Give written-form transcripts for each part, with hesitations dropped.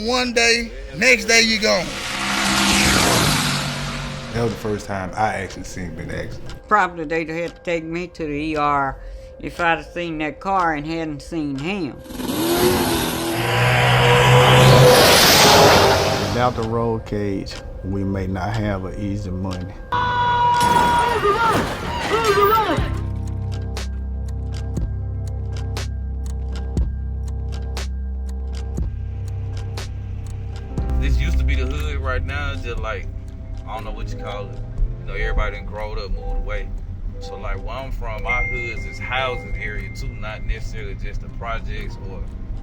one day, next day you gone. That was the first time I actually seen him in action. Probably they'd have to take me to the ER if I'd have seen that car and hadn't seen him. Without the roll cage, we may not have an easy money. This used to be the hood. Right now it's just like, I don't know what you call it. You know, everybody done growed up, moved away. So like where I'm from, my hoods is housing area too, not necessarily just the projects or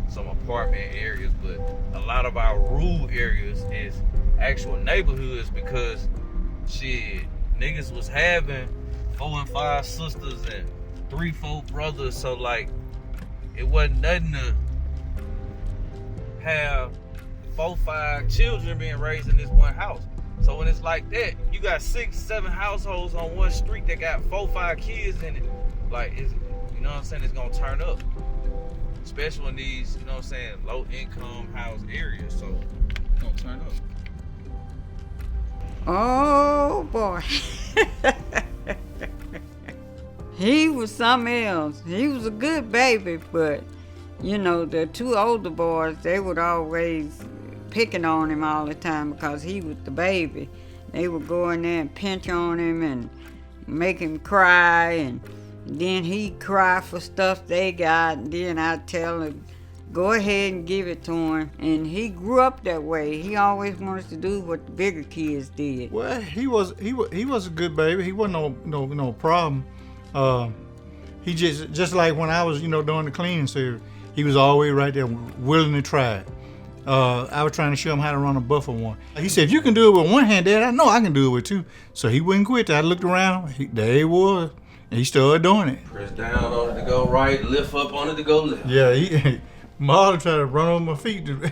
some apartment areas, but a lot of our rural areas is actual neighborhoods because shit, niggas was having 4 and 5 sisters and 3, 4 brothers, so like it wasn't nothing to have 4, 5 children being raised in this one house. So when it's like that, you got 6, 7 households on one street that got 4, 5 kids in it. Like, it's, you know what I'm saying? It's gonna turn up, especially in these, you know what I'm saying, low income house areas. So it's gonna turn up. Oh boy. He was something else. He was a good baby, but you know, the 2 older boys, they would always picking on him all the time because he was the baby. They would go in there and pinch on him and make him cry, and then he'd cry for stuff they got, and then I'd tell him, go ahead and give it to him. And he grew up that way. He always wanted to do what the bigger kids did. Well, he was a good baby. He wasn't no problem. He just like when I was, doing the cleaning service, he was always right there, willing to try it. I was trying to show him how to run a buffer one. He said, if you can do it with one hand, Dad, I know I can do it with 2. So he wouldn't quit. I looked around, there he was, and he started doing it. Press down on it to go right, lift up on it to go left. Yeah, Marlon tried to run over my feet to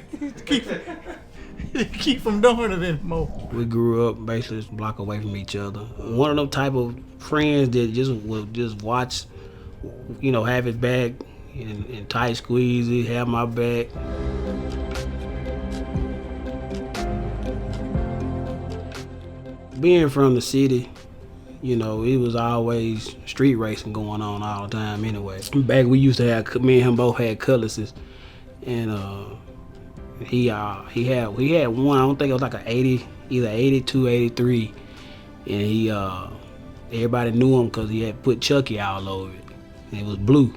keep from doing it anymore. We grew up basically a block away from each other. One of them type of friends that would just watch, have his back and tight squeeze, have my back. Being from the city, it was always street racing going on all the time anyway. Back we used to have, me and him both had cutlasses, and he had one, I don't think it was like an 80, either 82, 83, and he everybody knew him because he had put Chucky all over it, and it was blue.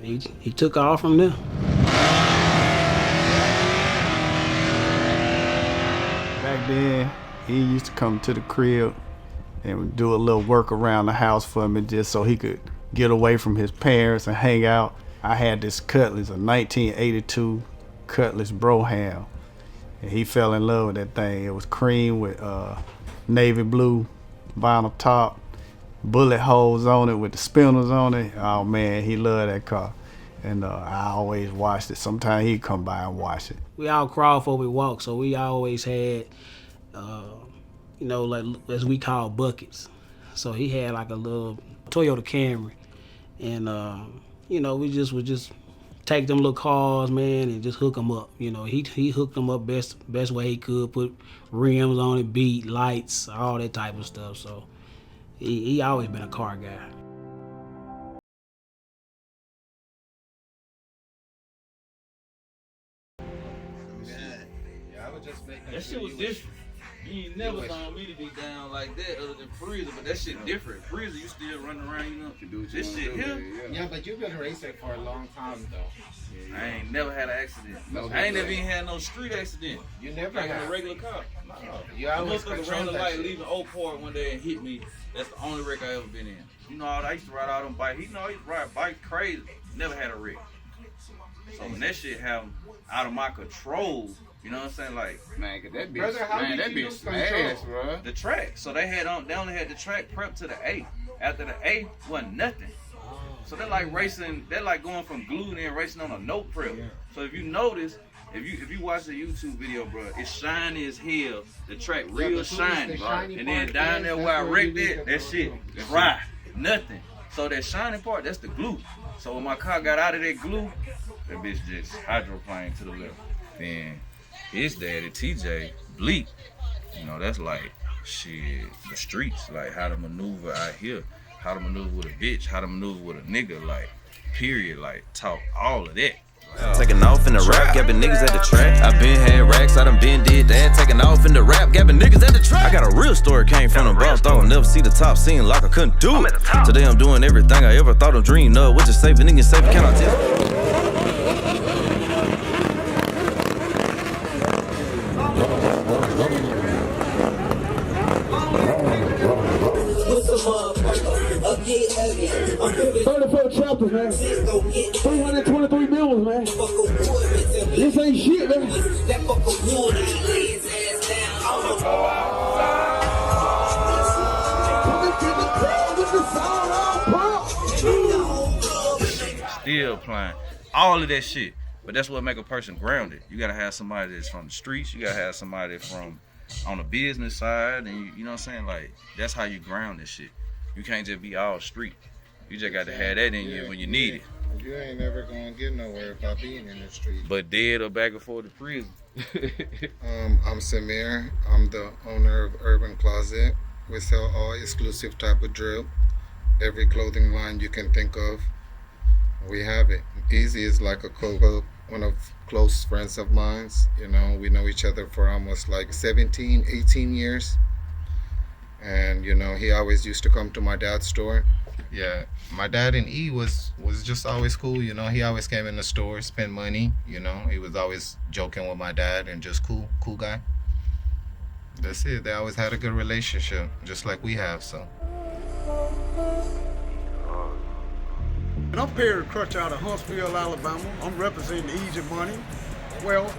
He took off from there. Back then, he used to come to the crib and do a little work around the house for me just so he could get away from his parents and hang out. I had this Cutlass, a 1982 Cutlass Broham, and he fell in love with that thing. It was cream with navy blue vinyl top, bullet holes on it with the spinners on it. Oh man, he loved that car. And I always watched it. Sometimes he'd come by and watch it. We all crawled before we walked, so we always had like as we call buckets. So he had like a little Toyota Camry, and we would just take them little cars, man, and just hook them up. He hooked them up best way he could, put rims on it, beat lights, all that type of stuff. So he always been a car guy. That shit was different. You ain't never saw me to be down like that other than Freezer, but that shit different. Freezer, you still running around, this shit here. Yeah, but you've been racing for a long time though. I ain't never had an accident. I ain't never even had no street accident. You never like had a regular car. No. You always ran the light leaving Old Port one day and hit me. That's the only wreck I ever been in. I used to ride all them bikes. I used to ride bikes crazy. Never had a wreck. So when that shit happened out of my control, you know what I'm saying? Like, man, that bitch smashed, bro. The track. So they only had the track prepped to the A. After the A wasn't nothing. So they're like racing, they're like going from glue and then racing on a note prep. So if you notice, if you watch the YouTube video, bro, it's shiny as hell. The track real shiny. And then down there where I wrecked it, that shit dry. Nothing. So that shiny part, that's the glue. So when my car got out of that glue, that bitch just hydroplaned to the left. Then his daddy, TJ, Bleak, you know, that's like, shit, the streets, like how to maneuver out here, how to maneuver with a bitch, how to maneuver with a nigga, like, period, like, talk all of that. Taking off in the rap, gabbing niggas at the track. I been had racks, I done been did that. Taking off in the rap, gabbing niggas at the track. I got a real story, came from the bottom. Thought I'd never see the top, seeing like I couldn't do it. Today I'm doing everything I ever thought of dreamed of. What you saving niggas saving, can I tell? Chapters, man. 323 millions, man. This ain't shit, man. Still playing all of that shit, but that's what make a person grounded. You gotta have somebody that's from the streets. You gotta have somebody from on the business side, and you know what I'm saying. Like that's how you ground this shit. You can't just be all street. You just got to have that in you when you need it. You ain't never gonna get nowhere by being in the street. But dead or back and forth to prison. I'm Samir. I'm the owner of Urban Closet. We sell all exclusive type of drip. Every clothing line you can think of, we have it. Ezzy is like one of close friends of mine. You know, we know each other for almost like 17, 18 years. And you know, he always used to come to my dad's store. Yeah, my dad and E was just always cool, you know. He always came in the store, spent money, you know. He was always joking with my dad and just cool guy. That's it. They always had a good relationship, just like we have, so. And I'm Perry Crutch out of Huntsville, Alabama. I'm representing Easy Money. Well,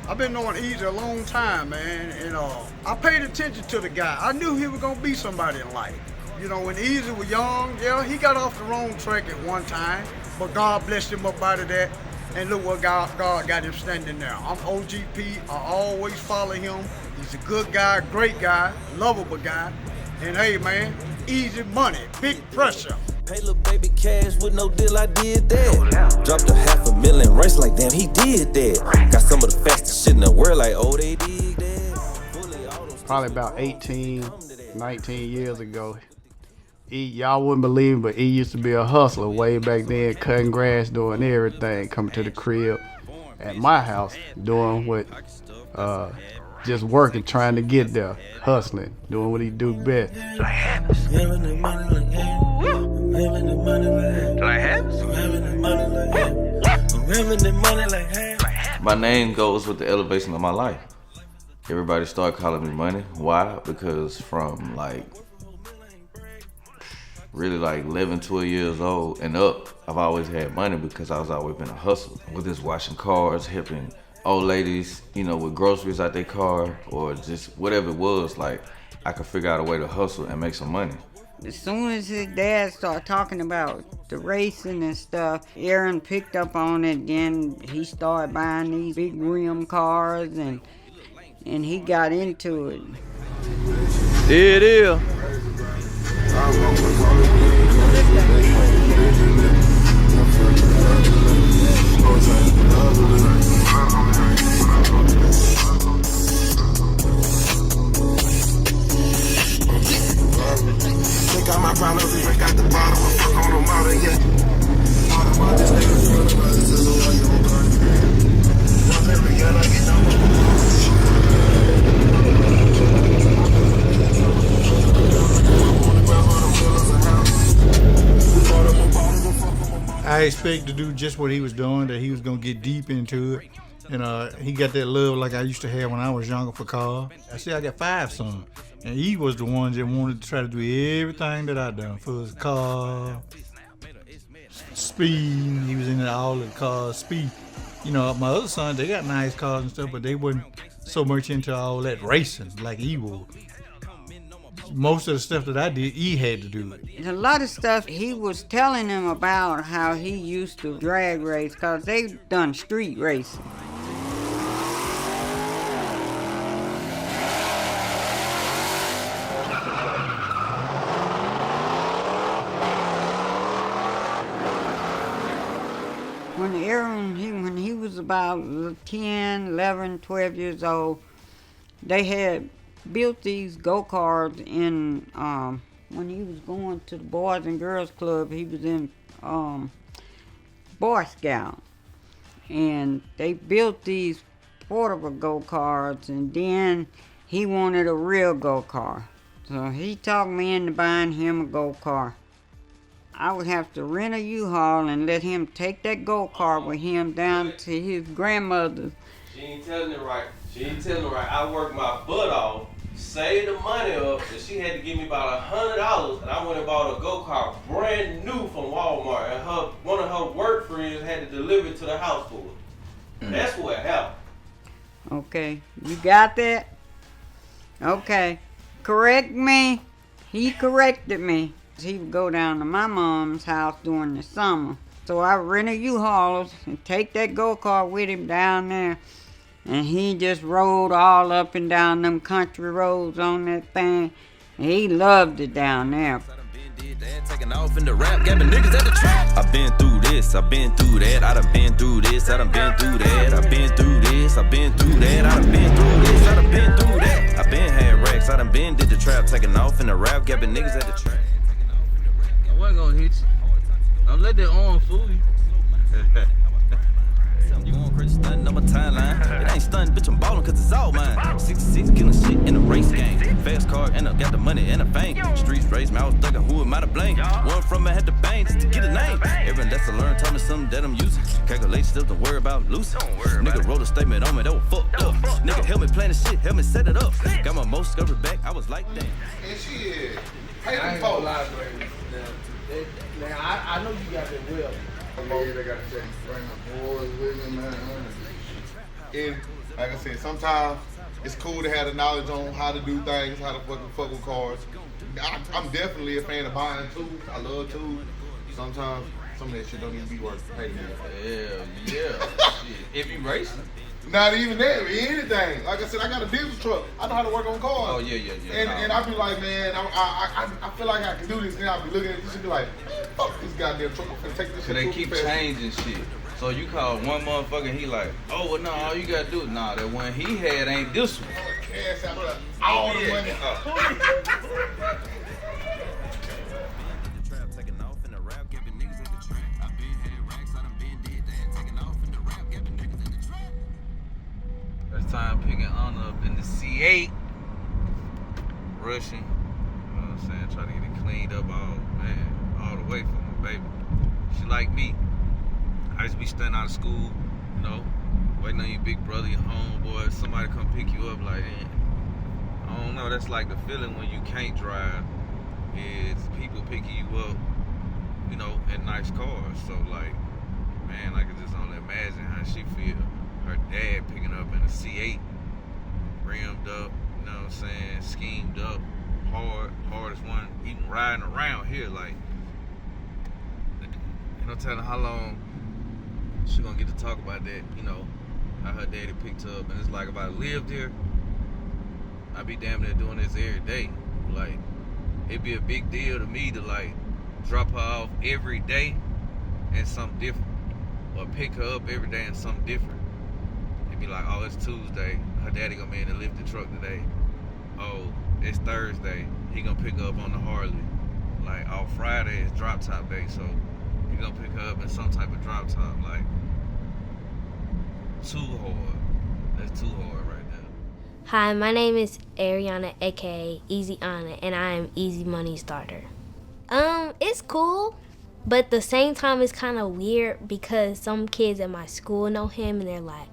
I've been knowing Easy a long time, man, and I paid attention to the guy. I knew he was gonna be somebody in life. You know, when Ezzy was young, yeah, he got off the wrong track at one time, but God blessed him up out of that, and look what God got him standing there. I'm OGP, I always follow him. He's a good guy, great guy, lovable guy, and hey, man, Easy Money, big pressure. Hey, little baby cash with no deal, I did that. Dropped $500,000 race like damn, he did that. Got some of the fastest shit in the world, like oh, they did that. Probably about 18, 19 years ago. Y'all wouldn't believe it, but he used to be a hustler way back then, cutting grass, doing everything, coming to the crib at my house, doing what, just working, trying to get there, hustling, doing what he do best. My name goes with the elevation of my life. Everybody started calling me Money. Why? Because from like really like 11, 12 years old and up, I've always had money because I was always been a hustler. Whether it's washing cars, helping old ladies, you know, with groceries out their car, or just whatever it was, like I could figure out a way to hustle and make some money. As soon as his dad started talking about the racing and stuff, Aaron picked up on it. Then he started buying these big rim cars, and he got into it. There it is. Got my problems, we got the bottom, I'm fuck on them out of yet. I expect to do just what he was doing, that he was gonna get deep into it. And he got that love like I used to have when I was younger for cars. I said I got 5 sons. And he was the one that wanted to try to do everything that I done for his car, speed. He was into all the cars, speed. You know, my other sons, they got nice cars and stuff, but they wasn't so much into all that racing like he was. Most of the stuff that I did, he had to do it. A lot of stuff he was telling them about how he used to drag race, because they done street racing. when Aaron, when he was about 10, 11, 12 years old, they had built these go-karts in, when he was going to the Boys and Girls Club, he was in Boy Scout. And they built these portable go-karts, and then he wanted a real go-kart. So he talked me into buying him a go-kart. I would have to rent a U-Haul and let him take that go-kart with him down to his grandmother's. She ain't telling it right. I worked my butt off, saved the money up, and she had to give me about $100, and I went and bought a go-kart brand new from Walmart, and one of her work friends had to deliver it to the house for her. That's what happened. Okay, you got that? Okay, correct me. He corrected me. He would go down to my mom's house during the summer. So I rent a U-Haul and take that go-kart with him down there. And he just rode all up and down them country roads on that thing. And he loved it down there. Taking off in the rap, gabbing niggas at the trap. I've been through this, I've been through that. I done been through this, I done been through that. I've been through this, I've been through that. I done been through this, I done been through that. I been had racks, I done been did the trap. Taking off in the rap, gabbing niggas at the trap. I wasn't gonna hit you. Don't let that arm fool you. You want crazy stunting on my timeline? It ain't stunting, bitch, I'm ballin' cause it's all mine. 66 killing shit in the race game. Fast car and I got the money and the fame. Streets raised me, I was thuggin', who am I to blame? One from me had to bang just to get a name. Everyone that's to learn, tell me something that I'm using. Calculate still, don't worry about losing. Nigga wrote a statement on me, that was fucked up. Nigga help me plan the shit, help me set it up. Got my most discovery back, I was like that. And shit, pay I them ain't gonna folks. lie, bro. Now, I know you got that will. Yeah, they gotta take bring the boys with me, man. And like I said, sometimes it's cool to have the knowledge on how to do things, how to fuck with cars. I'm definitely a fan of buying tools. I love tools. Sometimes some of that shit don't even be worth paying. Yeah. Shit. If you racing. Not even that, anything. Like I said, I got a diesel truck. I know how to work on cars. Oh, yeah. And I be like, man, I feel like I can do this. And I be looking at this and be like, fuck this goddamn truck. I'm finna take this shit. Cause they keep changing shit. So you call one motherfucker, he like, oh, well, no, all you gotta do, nah, that one he had ain't this one. Cash out all the money. First time picking Honor up in the C8. Rushing. You know what I'm saying? Trying to get it cleaned up all the way for my baby. She like me. I used to be studying out of school, you know, waiting on your big brother, your homeboy, somebody come pick you up like, I don't know, that's like the feeling when you can't drive, is people picking you up, you know, in nice cars. So like, man, I can just only imagine how she feel. Her dad picking up in a C8, rimmed up, you know what I'm saying, schemed up, hardest one, even riding around here, like, no telling how long she gonna get to talk about that, you know, how her daddy picked her up. And it's like, if I lived here, I'd be damn near doing this every day. Like, it'd be a big deal to me to like drop her off every day and something different, or pick her up every day and something different. It'd be like, oh, it's Tuesday, her daddy gonna be in to lift the truck today. Oh, it's Thursday, he gonna pick her up on the Harley. Like, oh, Friday is drop top day, so he gonna pick her up in some type of drop top. Like, too hard. That's too hard right now. Hi, my name is Ariana, aka Easy Anna, and I am Easy Money Starter. It's cool, but at the same time it's kind of weird because some kids at my school know him and they're like,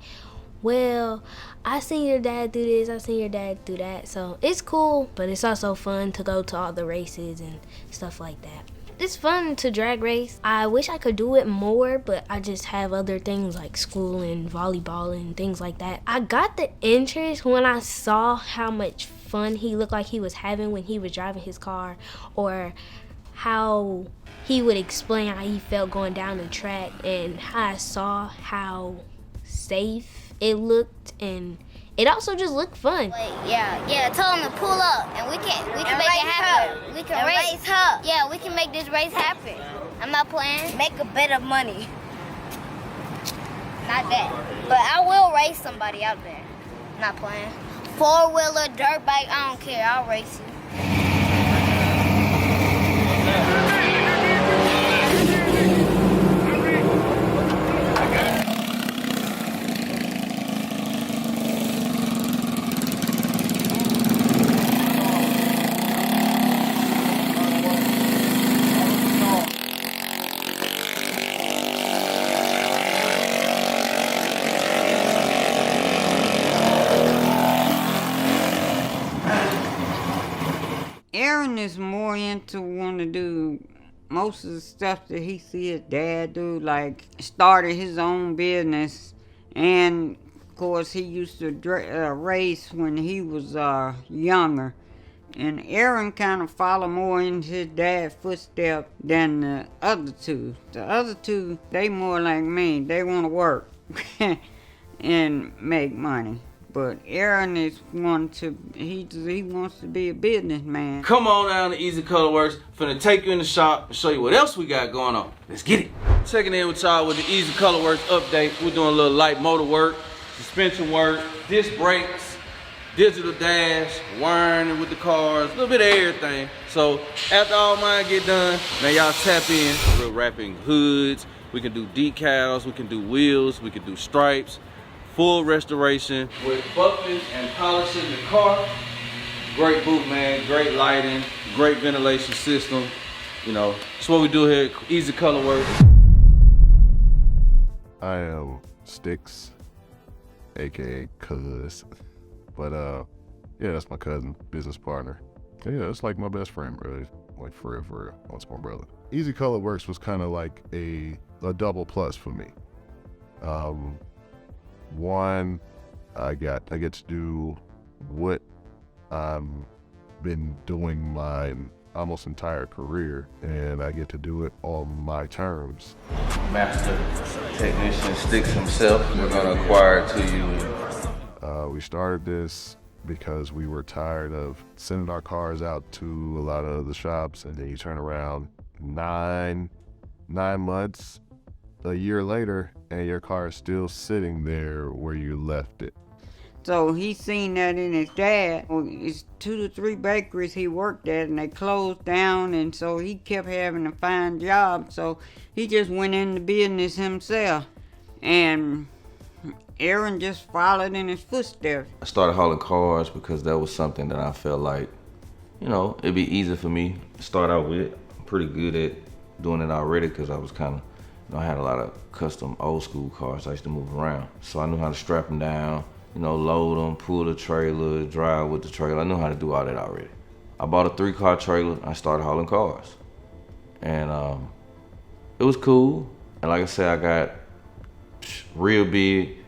well, I seen your dad do this, I seen your dad do that. So it's cool, but it's also fun to go to all the races and stuff like that. It's fun to drag race. I wish I could do it more, but I just have other things like school and volleyball and things like that. I got the interest when I saw how much fun he looked like he was having when he was driving his car, or how he would explain how he felt going down the track, and I saw how safe it looked, and it also just looked fun. Yeah, tell them to pull up, and we can make it happen. We can race her. Yeah, we can make this race happen. I'm not playing. Make a bet of money. Not that. But I will race somebody out there. Not playing. 4-wheeler, dirt bike, I don't care. I'll race you. Aaron is more into want to do most of the stuff that he see his dad do, like started his own business, and of course he used to race when he was younger. And Aaron kind of followed more in his dad's footsteps than the other two. The other two, they more like me. They want to work and make money. But Aaron is he wants to be a businessman. Come on down to Easy Color Works. Finna take you in the shop and show you what else we got going on. Let's get it. Checking in with y'all with the Easy Color Works update. We're doing a little light motor work, suspension work, disc brakes, digital dash, wiring with the cars, a little bit of everything. So after all mine get done, now y'all tap in. We're wrapping hoods. We can do decals, we can do wheels, we can do stripes. Full restoration with buffing and polishing the car. Great boot, man, great lighting, great ventilation system. You know, that's what we do here at Easy Color Works. I am Sticks, aka Cuz. But yeah, that's my cousin, business partner. Yeah, it's like my best friend, really. Like for real, what's my brother. Easy Color Works was kind of like a double plus for me. One, I get to do what I've been doing my almost entire career, and I get to do it on my terms. Master technician Sticks himself, we're gonna acquire it to you. We started this because we were tired of sending our cars out to a lot of the shops, and then you turn around 9 months, a year later, and your car is still sitting there where you left it. So he seen that in his dad. It's 2 to 3 bakeries he worked at, and they closed down, and so he kept having to find jobs. So he just went into business himself, and Aaron just followed in his footsteps. I started hauling cars because that was something that I felt like, you know, it'd be easy for me to start out with. I'm pretty good at doing it already because I was kind of, you know, I had a lot of custom old school cars I used to move around. So I knew how to strap them down, you know, load them, pull the trailer, drive with the trailer. I knew how to do all that already. I bought a 3-car trailer. I started hauling cars. And it was cool. And like I said, I got real big.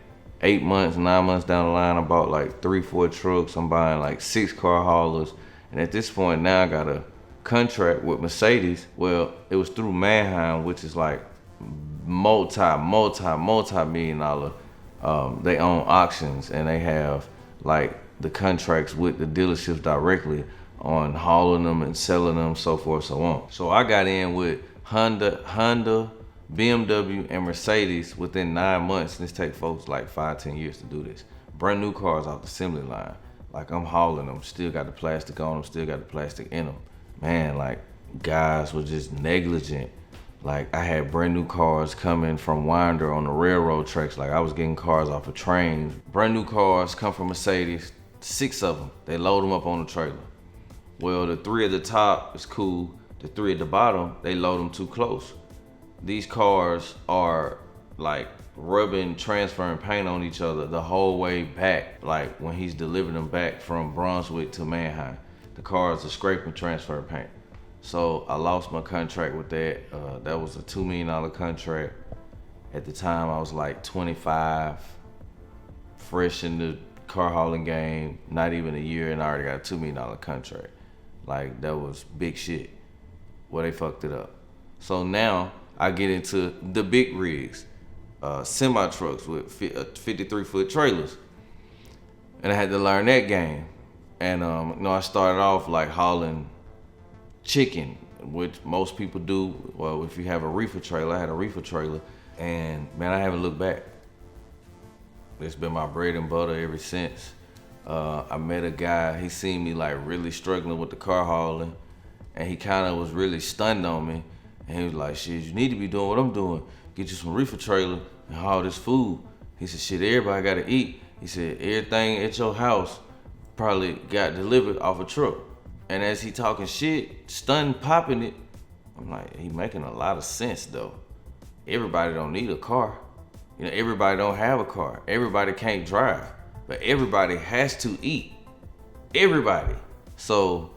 8 months, 9 months down the line, I bought like 3-4 trucks. I'm buying like 6-car haulers. And at this point now I got a contract with Mercedes. Well, it was through Mannheim, which is like multi-million dollar. They own auctions, and they have like the contracts with the dealerships directly on hauling them and selling them, so forth, so on. So I got in with Honda, BMW, and Mercedes within 9 months. This take folks like 5-10 years to do this. Brand new cars off the assembly line. Like I'm hauling them, still got the plastic on them, still got the plastic in them. Man, like guys were just negligent. Like I had brand new cars coming from Winder on the railroad tracks. Like I was getting cars off of trains. Brand new cars come from Mercedes, 6 of them. They load them up on the trailer. Well, the 3 at the top is cool. The 3 at the bottom, they load them too close. These cars are like rubbing, transferring paint on each other the whole way back. Like when he's delivering them back from Brunswick to Mannheim, the cars are scraping transfer paint. So I lost my contract with that. That was a $2 million contract. At the time, I was like 25, fresh in the car hauling game, not even a year, and I already got a $2 million contract. Like that was big shit. Well, they fucked it up. So now I get into the big rigs, semi trucks with 53-foot trailers, and I had to learn that game. And you know, I started off like hauling chicken, which most people do. Well, if you have a reefer trailer, I had a reefer trailer, and man, I haven't looked back. It's been my bread and butter ever since. I met a guy, he seen me like really struggling with the car hauling, and he kind of was really stunned on me. And he was like, shit, you need to be doing what I'm doing. Get you some reefer trailer and haul this food. He said, shit, everybody gotta eat. He said, everything at your house probably got delivered off a truck. And as he talking shit, stunned, popping it, I'm like, he making a lot of sense though. Everybody don't need a car. You know, everybody don't have a car. Everybody can't drive, but everybody has to eat. Everybody. So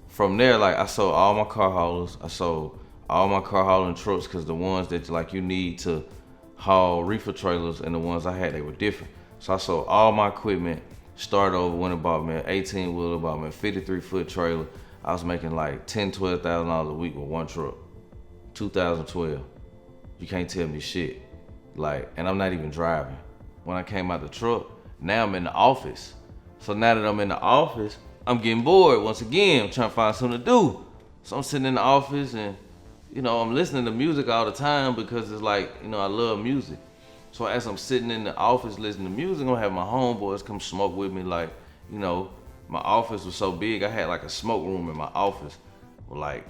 from there, like I sold all my car haulers. I sold all my car hauling trucks because the ones that like you need to haul reefer trailers and the ones I had, they were different. So I sold all my equipment, started over, went and bought me an 18-wheeler, bought me a 53-foot trailer. I was making like $10,000, $12,000 a week with one truck. 2012. You can't tell me shit. Like, and I'm not even driving. When I came out the truck, now I'm in the office. So now that I'm in the office, I'm getting bored once again. I'm trying to find something to do. So I'm sitting in the office and, you know, I'm listening to music all the time because it's like, you know, I love music. So as I'm sitting in the office listening to music, I'm gonna have my homeboys come smoke with me. Like, you know, my office was so big, I had like a smoke room in my office with like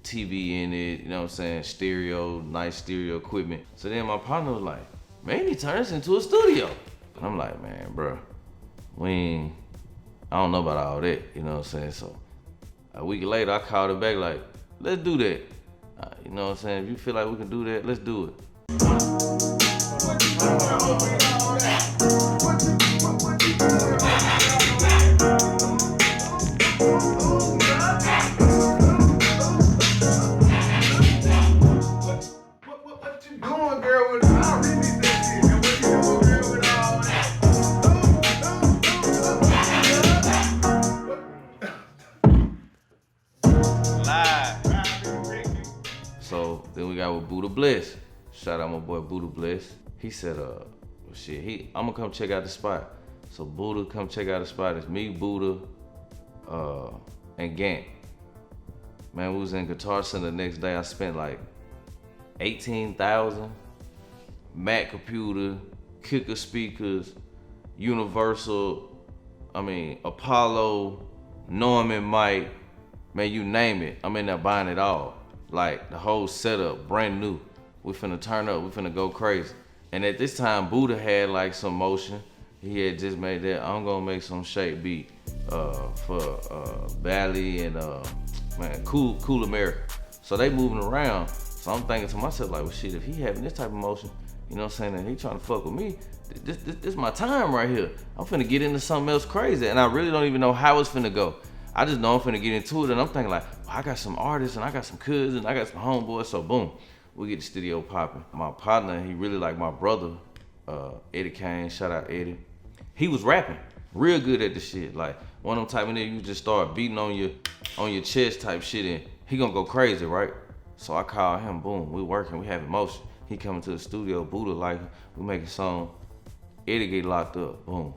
TV in it, you know what I'm saying, stereo, nice stereo equipment. So then my partner was like, maybe turn this into a studio. And I'm like, man, bro, I don't know about all that, you know what I'm saying? So a week later, I called her back like, let's do that. You know what I'm saying? If you feel like we can do that, let's do it. So then we got with Buddha Bless. Shout out my boy Buddha Bless. He said, I'm gonna come check out the spot. So Buddha come check out the spot. It's me, Buddha, and Gant. Man, we was in Guitar Center the next day. I spent like $18,000. Mac computer, kicker speakers, Universal, Apollo, Norman mic, man, you name it. I'm in there buying it all. Like the whole setup, brand new. We finna turn up, we finna go crazy. And at this time, Buddha had like some motion. He had just made that, I'm gonna make some shape beat for Bally and Cool America. So they moving around. So I'm thinking to myself like, well shit, if he having this type of motion, you know what I'm saying, and he trying to fuck with me, this my time right here. I'm finna get into something else crazy. And I really don't even know how it's finna go. I just know I'm finna get into it, and I'm thinking like, well, I got some artists, and I got some cousins, I got some homeboys, so boom, we get the studio popping. My partner, he really like my brother, Eddie Kane, shout out Eddie. He was rapping, real good at the shit. Like, one of them type of niggas, you just start beating on your chest type shit, and he gonna go crazy, right? So I call him, boom, we working, we having motion. He coming to the studio, Buddha like, we making song, Eddie get locked up, boom.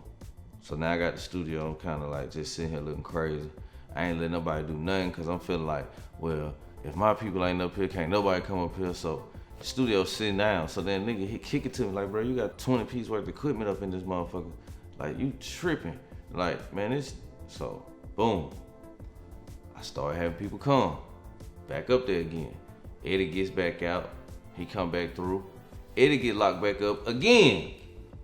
So now I got the studio, I'm kinda like just sitting here looking crazy. I ain't letting nobody do nothing because I'm feeling like, well, if my people ain't up here, can't nobody come up here. So the studio's sitting down. So then nigga, he kick it to me like, bro, you got 20 pieces worth of equipment up in this motherfucker. Like, you tripping. Like, man, so boom. I started having people come. Back up there again. Eddie gets back out. He come back through. Eddie get locked back up again.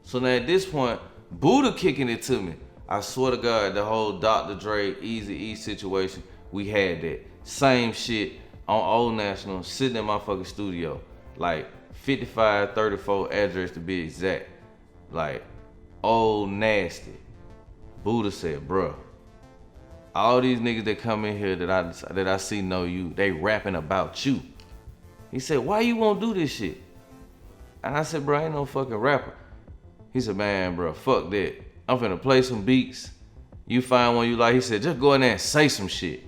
So now at this point, Buddha kicking it to me. I swear to God, the whole Dr. Dre, Eazy-E situation, we had that. Same shit on Old National, sitting in my fucking studio. Like 5534 address to be exact. Like, old nasty. Buddha said, bruh, all these niggas that come in here that I see know you, they rapping about you. He said, why you won't do this shit? And I said, bro, I ain't no fucking rapper. He said, man, bro, fuck that. I'm finna play some beats. You find one you like. He said, just go in there and say some shit.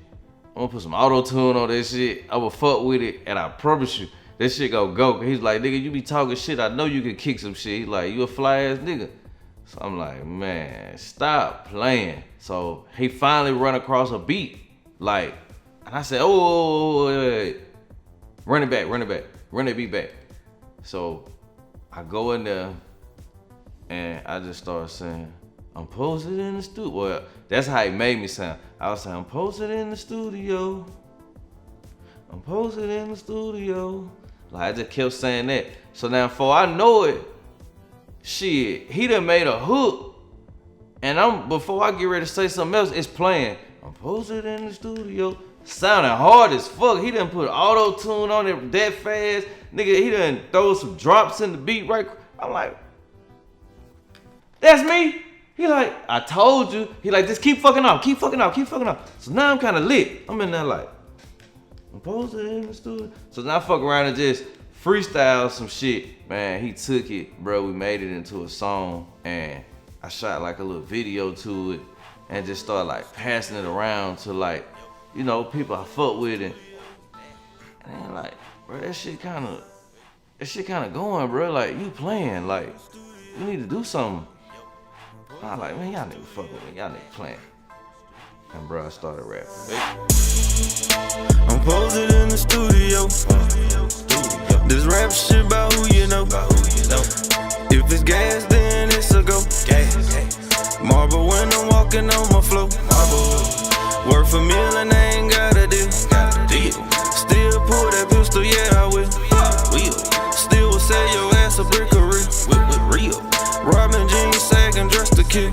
I'm gonna put some auto-tune on that shit. I will fuck with it, and I promise you, that shit gonna go. He's like, nigga, you be talking shit. I know you can kick some shit. He's like, you a fly-ass nigga. So I'm like, man, stop playing. So he finally run across a beat. Like, and I said, oh, wait. Run it back. Run that beat back. So I go in there. And I just started saying, I'm posted in the studio. Well, that's how he made me sound. I was saying, I'm posted in the studio. I'm posted in the studio. Like, I just kept saying that. So now, before I know it, shit, he done made a hook. And before I get ready to say something else, it's playing. I'm posted in the studio. Sounding hard as fuck. He done put auto-tune on it that fast. Nigga, he done throw some drops in the beat right. I'm like, that's me? He like, I told you. He like, just keep fucking off, keep fucking off, keep fucking off. So now I'm kind of lit. I'm in there like, I'm posted in the studio. So now I fuck around and just freestyle some shit. Man, he took it, bro. We made it into a song. And I shot like a little video to it. And just started like passing it around to like, you know, people I fuck with. And then like, bro, that shit kind of going, bro. Like, you playing. Like, you need to do something. I'm like, man, y'all niggas fuck with me. Y'all niggas playing. And bro, I started rapping. I'm posted in the studio. This rap shit about who you know. If it's gas, then it's a go. Marble when I'm walking on my flow. Work for meal and I ain't got a deal. Still pull that pistol, yeah, I will. Still will sell your ass a brick of real. Robin jeans, sagging, dressed to kill.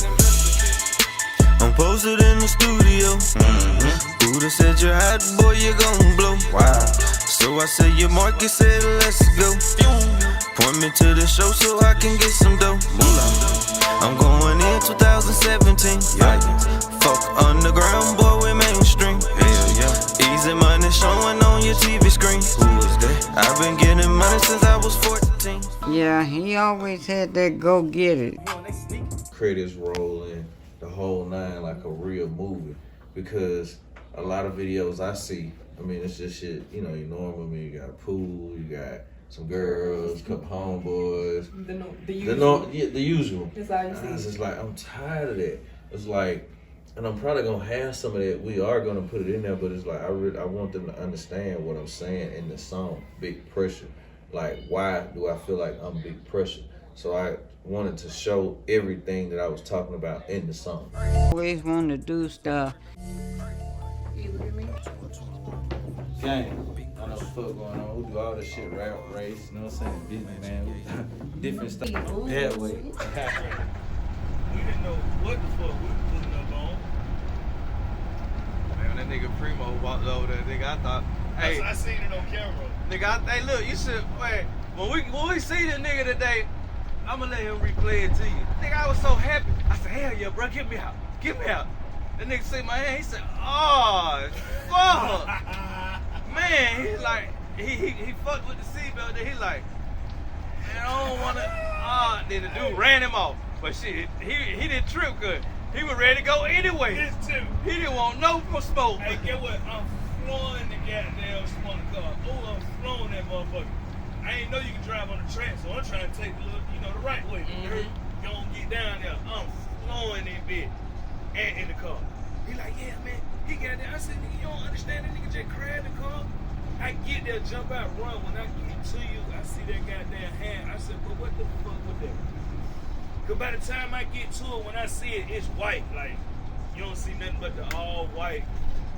I'm posted in the studio. Who'da said you're hot, boy, you gon' blow. Wow. So I said your market said let's go. Point me to the show so I can get some dough. I'm going in 2017. Fuck underground, boy, we mainstream. Easy money showing on your TV screen. Who is that? I've been getting money since I was 14. Yeah, he always had that go get it. Credits rolling, the whole nine, like a real movie. Because a lot of videos I see, I mean, it's just shit, you know, you normal. I mean, you got a pool, you got some girls, a couple homeboys. The usual. The usual. That's all you see. I was just like, I'm tired of that. It's like, and I'm probably gonna have some of that. We are gonna put it in there, but it's like I want them to understand what I'm saying in the song. Big pressure. Like, why do I feel like I'm big pressure? So I wanted to show everything that I was talking about in the song. Always want to do stuff. Gang. I know what the fuck going on. We do all this shit, rap, race, you know what I'm saying? Business, man. Different stuff. That way. We didn't know what the fuck we were putting up on. Man, that nigga Primo walked over there, nigga, I thought, hey. I seen it on camera. Nigga, hey, look, you should, wait, when we see the nigga today, I'ma let him replay it to you. Nigga, I was so happy. I said, hell yeah, bro, get me out. Get me out. That nigga see my hand, he said, oh, fuck. Man, he's like, he fucked with the seatbelt, then he like, man, I don't wanna, then the dude ran him off. But shit, he didn't trip good. He was ready to go anyway. This too. He didn't want no more smoke. Hey, get what? I'm flowing the goddamn smart car. Oh, I'm flowing that motherfucker. I ain't know you can drive on the track, so I'm trying to take the little, the right way. You don't get down there. I'm flowing that bitch. And in the car. He like, yeah, man. He got there. I said, nigga, you don't understand. That nigga just crashed the car. I get there, jump out, run. When I get to you, I see that goddamn hand. I said, bro, what the fuck was that? Cause by the time I get to it, when I see it, it's white. Like, you don't see nothing but the all white.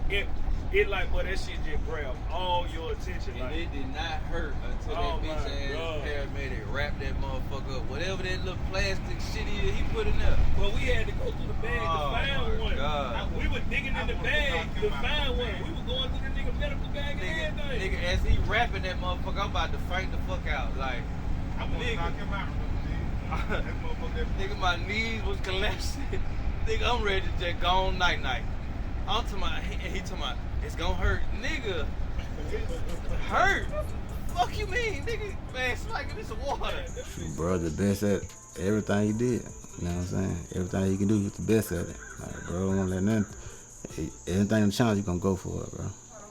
It like, boy, that shit just grabbed all your attention. And it did not hurt until that bitch ass paramedic wrapped that motherfucker up. Whatever that little plastic shit he put in there. Well, we had to go through the bag to find one. We were digging in the bag to find one. We were going through the nigga medical bag and everything. Nigga, as he wrapping that motherfucker, I'm about to fight the fuck out. Like, I'm gonna knock him out. Nigga, my knees was collapsing. Nigga, I'm ready to just go on night-night. I'm talking about, he talking about, it's gonna hurt. Nigga, hurt? Fuck you mean, nigga? Man, smack me some water. Bro, the best at everything he did. You know what I'm saying? Everything he can do, he's the best at it. Like, bro, don't let nothing. Anything in the challenge, you gonna go for it, bro.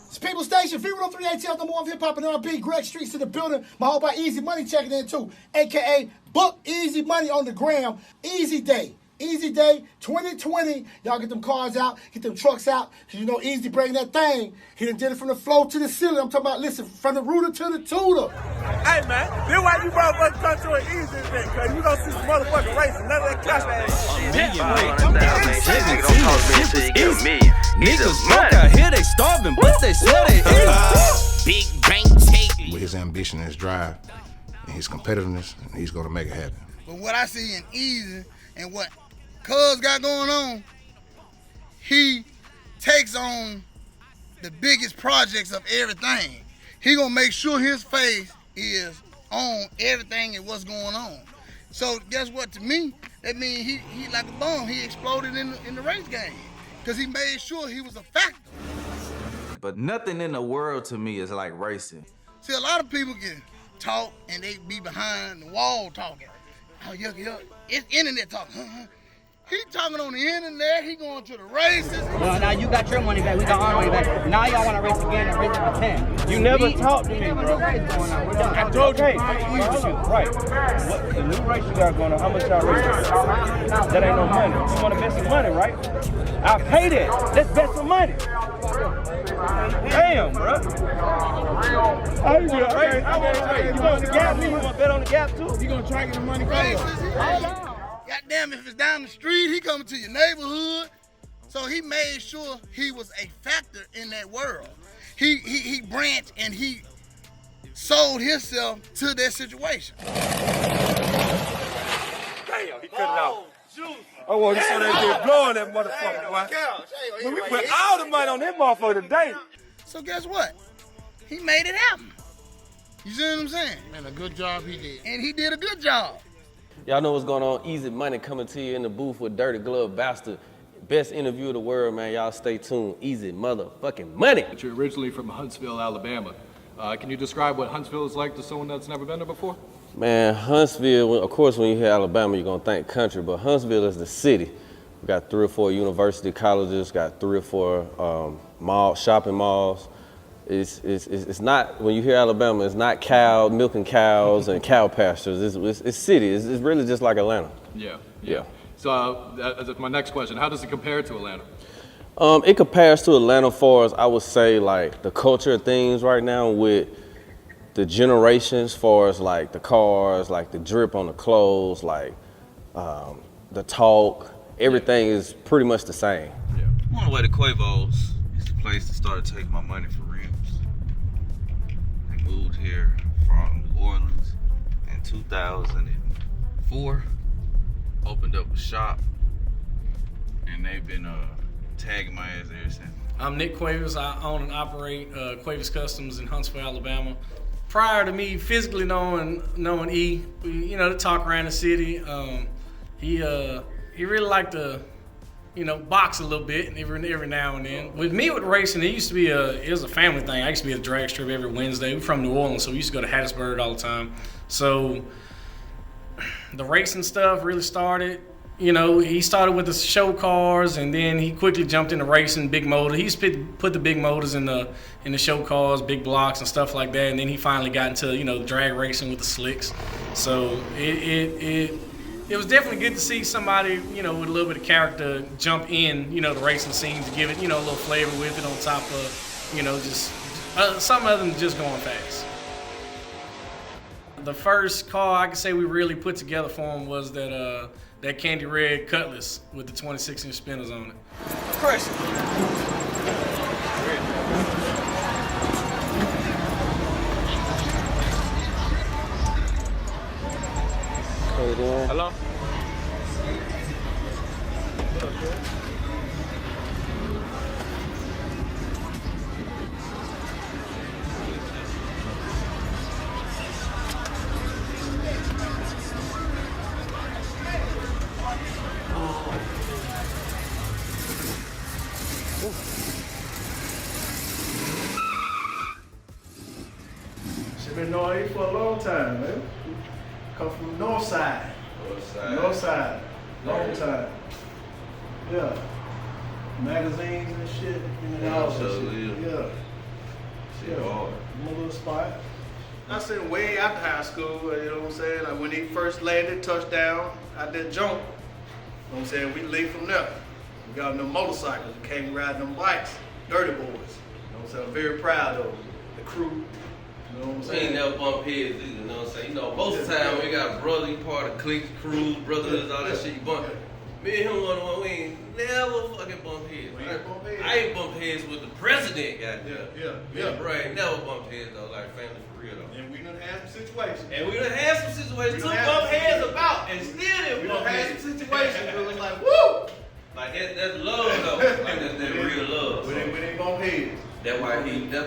It's People Station, Fever 3ATL, number one hip hop and R&B. Greg Streets in the building. My whole by Easy Money checking in too, aka Book Easy Money on the gram. Easy Day. Easy Day 2020. Y'all get them cars out, get them trucks out. Cause you know Easy bring that thing. He done did it from the floor to the ceiling. I'm talking about, listen, from the rooter to the tutor. Hey man, this why you motherfuckers come to an easy thing, cause you don't see some motherfucking racing, none of that cash Niggas broke out here, they starving, but they swear they eat. Big bank take. With his ambition and his drive and his competitiveness, he's gonna make it happen. But what I see in Easy and what Cuz got going on, he takes on the biggest projects of everything. He gonna make sure his face is on everything and what's going on. So guess what? To me, that means he like a bomb. He exploded in the race game because he made sure he was a factor. But nothing in the world to me is like racing. See, a lot of people can talk and they be behind the wall talking. Oh, yeah, it's internet talk. He talking on the internet, he going to the races. Well, now you got your money back, we got our money back. Now y'all want to race again and race it for 10. You never talked to me, never bro. knew what was going on. We're done. I told you, hey, right. What the new race you got going on, how much y'all racing? That ain't no money. You want to bet some money, right? I'll pay that. Let's bet some money. Damn, bro. How you doing? Hey, you going to the Gap? You want to bet on the Gap, too? You going to try to get the money for you? Goddamn, if it's down the street, he coming to your neighborhood. So he made sure he was a factor in that world. He branched and he sold himself to that situation. Damn, he cut it out. I want to see that kid blowing that motherfucker, boy. We put all the money on that motherfucker today. So guess what? He made it happen. You see what I'm saying? Man, a good job he did. And he did a good job. Y'all know what's going on. Easy Money coming to you in the booth with Dirty Glove Bastard. Best interview of the world, man. Y'all stay tuned. Easy motherfucking money. You're originally from Huntsville, Alabama. Can you describe what Huntsville is like to someone that's never been there before? Man, Huntsville, of course, when you hear Alabama, you're going to think country, but Huntsville is the city. We got 3 or 4 university colleges, got 3 or 4 shopping malls. It's not, when you hear Alabama, it's not milking cows and cow pastures. It's city. It's really just like Atlanta. Yeah. So that's my next question. How does it compare to Atlanta? It compares to Atlanta for as I would say, like the culture of things right now with the generations, far as like the cars, like the drip on the clothes, like the talk. Everything is pretty much the same. Yeah. I'm on the way to Quavo's. It's the place to start taking my money for rims. They moved here from New Orleans in 2004. Opened up a shop, and they've been tagging my ass ever since. I'm Nick Quavers. I own and operate Quavers Customs in Huntsville, Alabama. Prior to me physically knowing E, to talk around the city, he really liked to, box a little bit every now and then. With me with racing, it was a family thing. I used to be at a drag strip every Wednesday. We're from New Orleans, so we used to go to Hattiesburg all the time. So the racing stuff really started. He started with the show cars, and then he quickly jumped into racing big motor. He used to put the big motors in the show cars, big blocks and stuff like that. And then he finally got into drag racing with the slicks. So it was definitely good to see somebody with a little bit of character jump in the racing scene to give it a little flavor with it on top of just something other than just going fast. The first car I can say we really put together for him was that candy red Cutlass with the 26-inch spinners on it. Crush it. Hello? Been knowing you for a long time, man. Come from north side. North side. Long time. Yeah. Magazines and shit. All that shit. Yeah. One little spot. I said way after high school, you know what I'm saying? Like when he first landed, touchdown, out that jump. what I'm saying? We linked from there. We got them motorcycles. We came riding them bikes. Dirty boys. You know what I'm saying? I'm very proud of them. The crew. You know what I'm We saying? ain't never bump heads either, you know what I'm saying? You know, most of the time when you got brother, you part of cliques, crews, brothers, all that shit, you bump. Me and him one, we ain't never fucking bump heads. I ain't bump heads with the president, goddamn. Yeah. Bro, ain't never bump heads though, like family for real though. And we done had some situations. And we done had some situations too, bump heads about, and still didn't bump heads. Some situations where it was like, woo! Like that's love though. Like that's that real love. We ain't bump heads. That's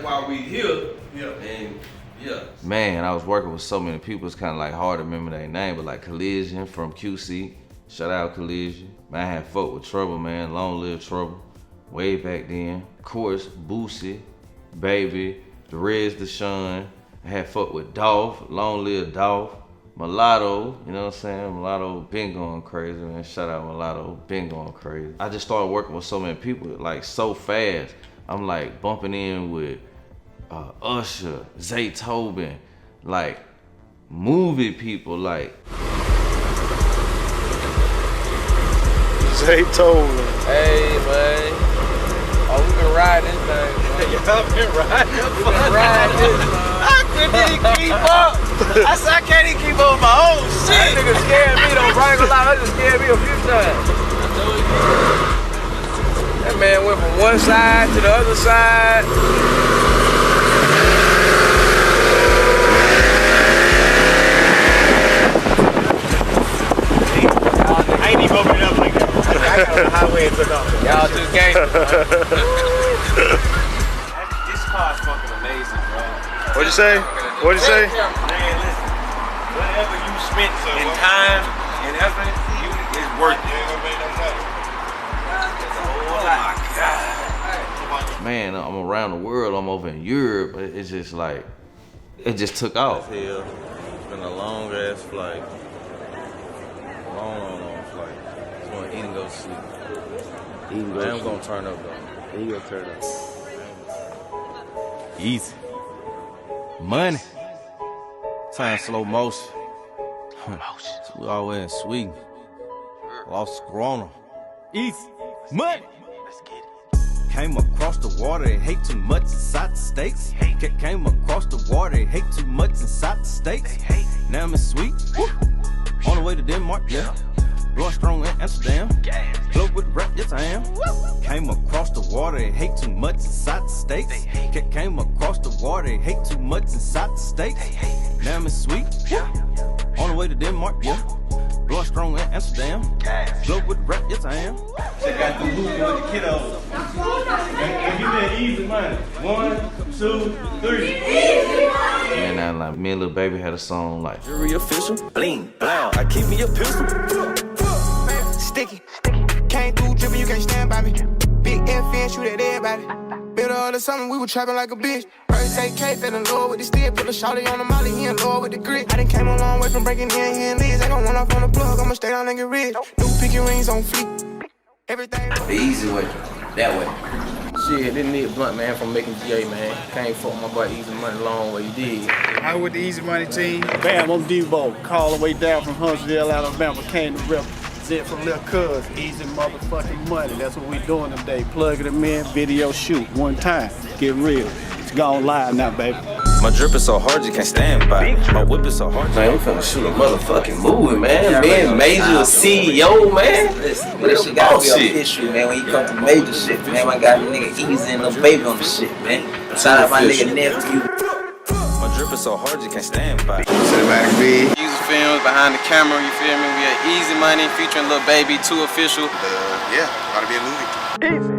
why we here. Yeah. And yeah. Man, I was working with so many people, it's kinda like hard to remember their name, but like Collision from QC. Shout out Collision. Man, I had fuck with Trouble, man. Long live Trouble. Way back then. Of course, Boosie, Baby, the Reds, Deshaun. I had fuck with Dolph. Long live Dolph. Mulatto, you know what I'm saying? Mulatto been going crazy, man. Shout out Mulatto, been going crazy. I just started working with so many people, like so fast. I'm like bumping in with Usher, Zaytoven, like movie people, like Zaytoven. Hey, man. Oh, we been riding this thing, man. Y'all been riding this We been riding this, man. I couldn't even keep up. I said I can't even keep up with my own shit. That nigga scared me though, bro. I ain't gonna lie, that just scared me a few times. That man went from one side to the other side. I ain't even opening up like that. I got on the highway and took off. Y'all just gangsters, This car's fucking amazing, bro. What'd you say? What'd you say? Man, listen. Whatever you spent in time and effort, it's worth it. Oh my God. man, I'm around the world, I'm over in Europe, but it's just like, it just took off. Hell, it's been a long ass flight. Long flight. Just want to eat and go to sleep. I am gonna turn up though. He gonna turn up. Easy. Money. Time slow motion. We always in Sweden. Lost Corona. Easy. Money. Let's get it. Came across the water, it hate too much inside the States. Came across the water, it hate too much inside the States. Now I'm in Sweden. On the way to Denmark, yeah. Blowing strong in Amsterdam. Club with rap, yes I am. Came across the water, it hate too much inside the States. Came across the water, it hate too much inside the States. Now I'm in Sweden. On the way to Denmark, yeah. Blowing strong in Amsterdam. Club with rap, yes I am. Check out the movie with the kiddos. And give me an easy money. 1, 2, 3. And then like me and Lil Baby had a song like Jury official, bling, blow. I keep me a pistol. Sticky. Came through dripping, you can't stand by me. Big FN, shoot at everybody. Middle of the summer, we were trapping like a bitch. First AK, fell in love with the stick. Put a shawty on the molly, he in love with the grit. I done came a long way from breaking in here and Liz. I gon' run off on the plug, I'ma stay down and get rich. New pinky rings on fleek. Everything. The easy way, that way. Shit, didn't need a blunt, man, from making GA, man. Can't fuck my boy Easy Money long way, he did. I with the Easy Money team. Bam, I'm Debo. Call the way down from Huntsville, Alabama. Came to represent from Lil Cuz. Easy motherfucking money. That's what we doing today. Plugging them in, video shoot. One time. Get real. It's gone live now, baby. My drip is so hard you can't stand by. My whip is so hard. Man, we finna shoot a motherfucking movie, man. Being Major CEO, man. Listen, this shit gotta be official, man. When you come to major shit, man, I got the nigga Easy and Lil Baby on the shit, man. Shout out my nigga nephew. My drip is so hard you can't stand by. Cinematic V. Easy Films behind the camera, you feel me? We had Easy Money featuring Lil Baby, 2 official. Yeah, ought to be a movie. Easy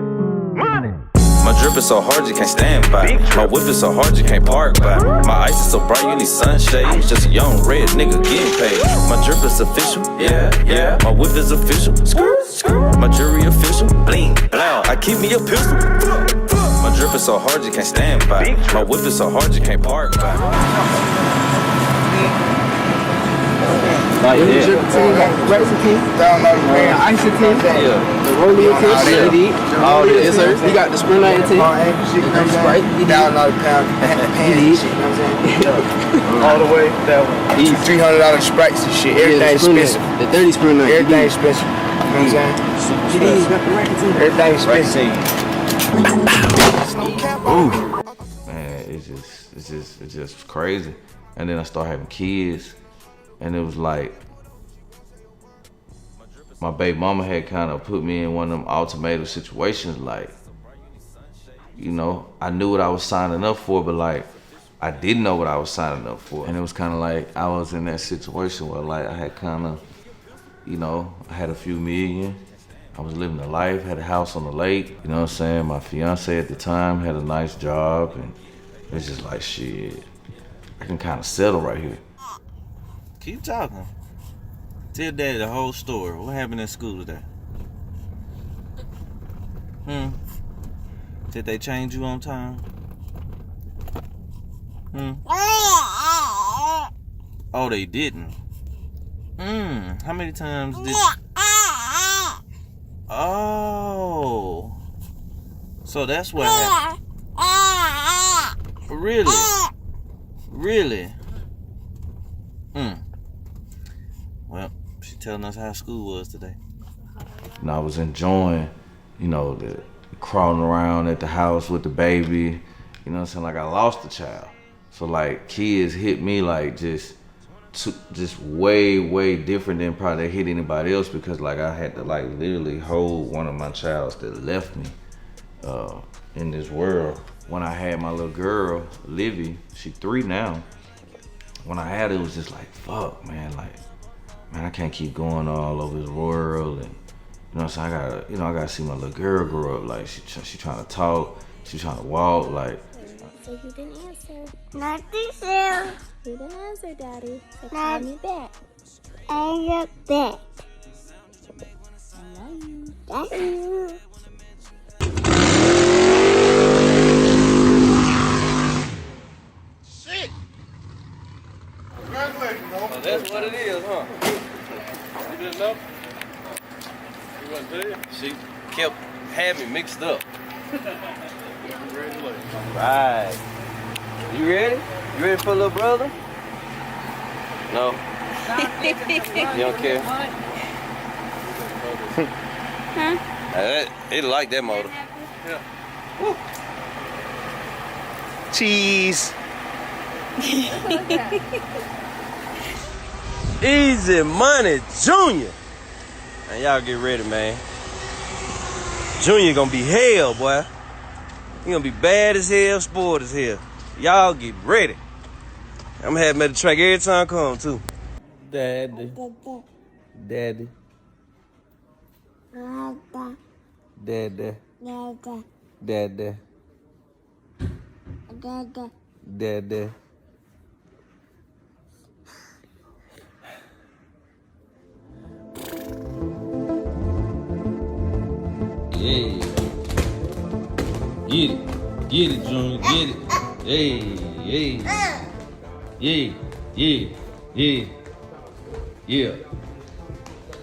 money. My drip is so hard you can't stand by. My whip is so hard you can't park by. My ice is so bright you need sunshade. Just a young red nigga getting paid. My drip is official, yeah. My whip is official, my jewelry official, bling, blow. I keep me a pistol. My drip is so hard you can't stand by. My whip is so hard you can't park by. Like that. Download the Ice team, the Rolling team, all that. Yes, sir. He got the Sprint team, Sprite. He download the pound, he All the way that way. $300 Sprites and shit. Everything expensive. The 30 Sprint. Everything expensive. know what I'm saying? It is. Everything's expensive. Ooh. Man, it's just crazy. And then I started having kids, and it was like my baby mama had kind of put me in one of them ultimatum situations. Like, you know, I knew what I was signing up for, but like I didn't know what I was signing up for. And it was kind of like I was in that situation where like I had kind of, you know, I had a few million. I was living a life, had a house on the lake, you know what I'm saying? My fiance at the time had a nice job, and it's just like, shit, I can kind of settle right here. Keep talking. Tell Daddy the whole story. What happened at school today? Did they change you on time? Oh, they didn't. How many times did... Oh. So that's what happened. Really? Really? Well, she telling us how school was today. And I was enjoying, you know, the crawling around at the house with the baby. You know what I'm saying? Like I lost a child. So like kids hit me like just way different than probably they hit anybody else, because like I had to like literally hold one of my childs that left me in this world. When I had my little girl, Livy, she 3 now. When I had it, it was just like, fuck, man, like, man, I can't keep going all over this world, and you know what I'm saying? I gotta see my little girl grow up. Like she trying to talk, she trying to walk, like. So he didn't answer. Not this year. He didn't answer, Daddy. So call me back. I get back. I love you. Love you. Shit! Congratulations, bro. Oh, that's what it is, huh? You didn't know? You wasn't there? She kept having me mixed up. Congratulations. Right. You ready? You ready for a little brother? No? You don't care? It like that motor. Yeah. Woo. Cheese. Easy Money Junior. Man, y'all get ready, man. Junior gonna be hell, boy. He gonna be bad as hell, sport as hell. Y'all get ready. I'm gonna have him at the track every time I come, too. Daddy. Daddy. Daddy. Daddy. Daddy. Yeah. Get it. Get it, Junior. Get it. Hey, hey. Yeah, yeah, yeah. Yeah.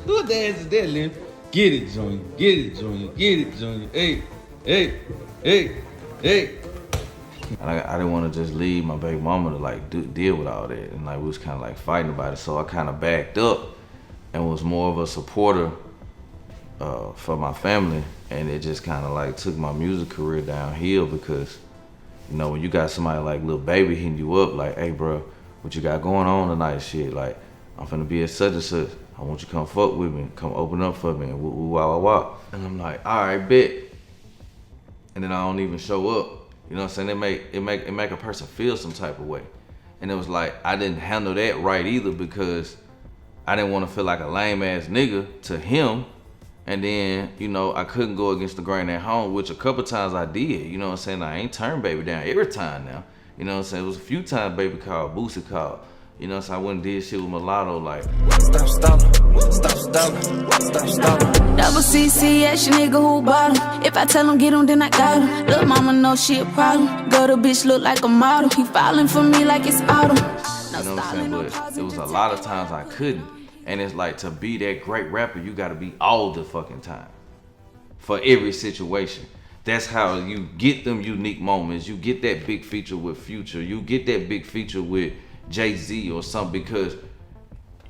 Who the ass is that, Lynn? Get it, Junior. Get it, Junior. Get it, Junior. Hey, hey, hey, hey. I didn't want to just leave my baby mama to like deal with all that, and like we was kind of like fighting about it. So I kind of backed up and was more of a supporter for my family, and it just kind of like took my music career downhill, because you know when you got somebody like Lil Baby hitting you up like, hey bro, what you got going on tonight? Shit, like I'm finna be at such and such. I want you to come fuck with me, come open up for me, and woo woo wah wah wah. And I'm like, all right, bet. And then I don't even show up. You know what I'm saying? It make a person feel some type of way. And it was like, I didn't handle that right either, because I didn't want to feel like a lame ass nigga to him. And then, you know, I couldn't go against the grain at home, which a couple times I did. You know what I'm saying? I ain't turned Baby down every time now. You know what I'm saying? It was a few times Baby called, Boosie called. You know what I'm saying? I went and did shit with Mulatto like. Stop stalling, stop stalling, stop stalling. Double CC, action nigga who bought him. If I tell him get him, then I got him. Lil' mama know she a problem. Girl, the bitch look like a model. He falling for me like it's autumn. You know what I'm saying? But it was a lot of times I couldn't. And it's like, to be that great rapper, you gotta be all the fucking time. For every situation. That's how you get them unique moments. You get that big feature with Future. You get that big feature with Jay-Z or something, because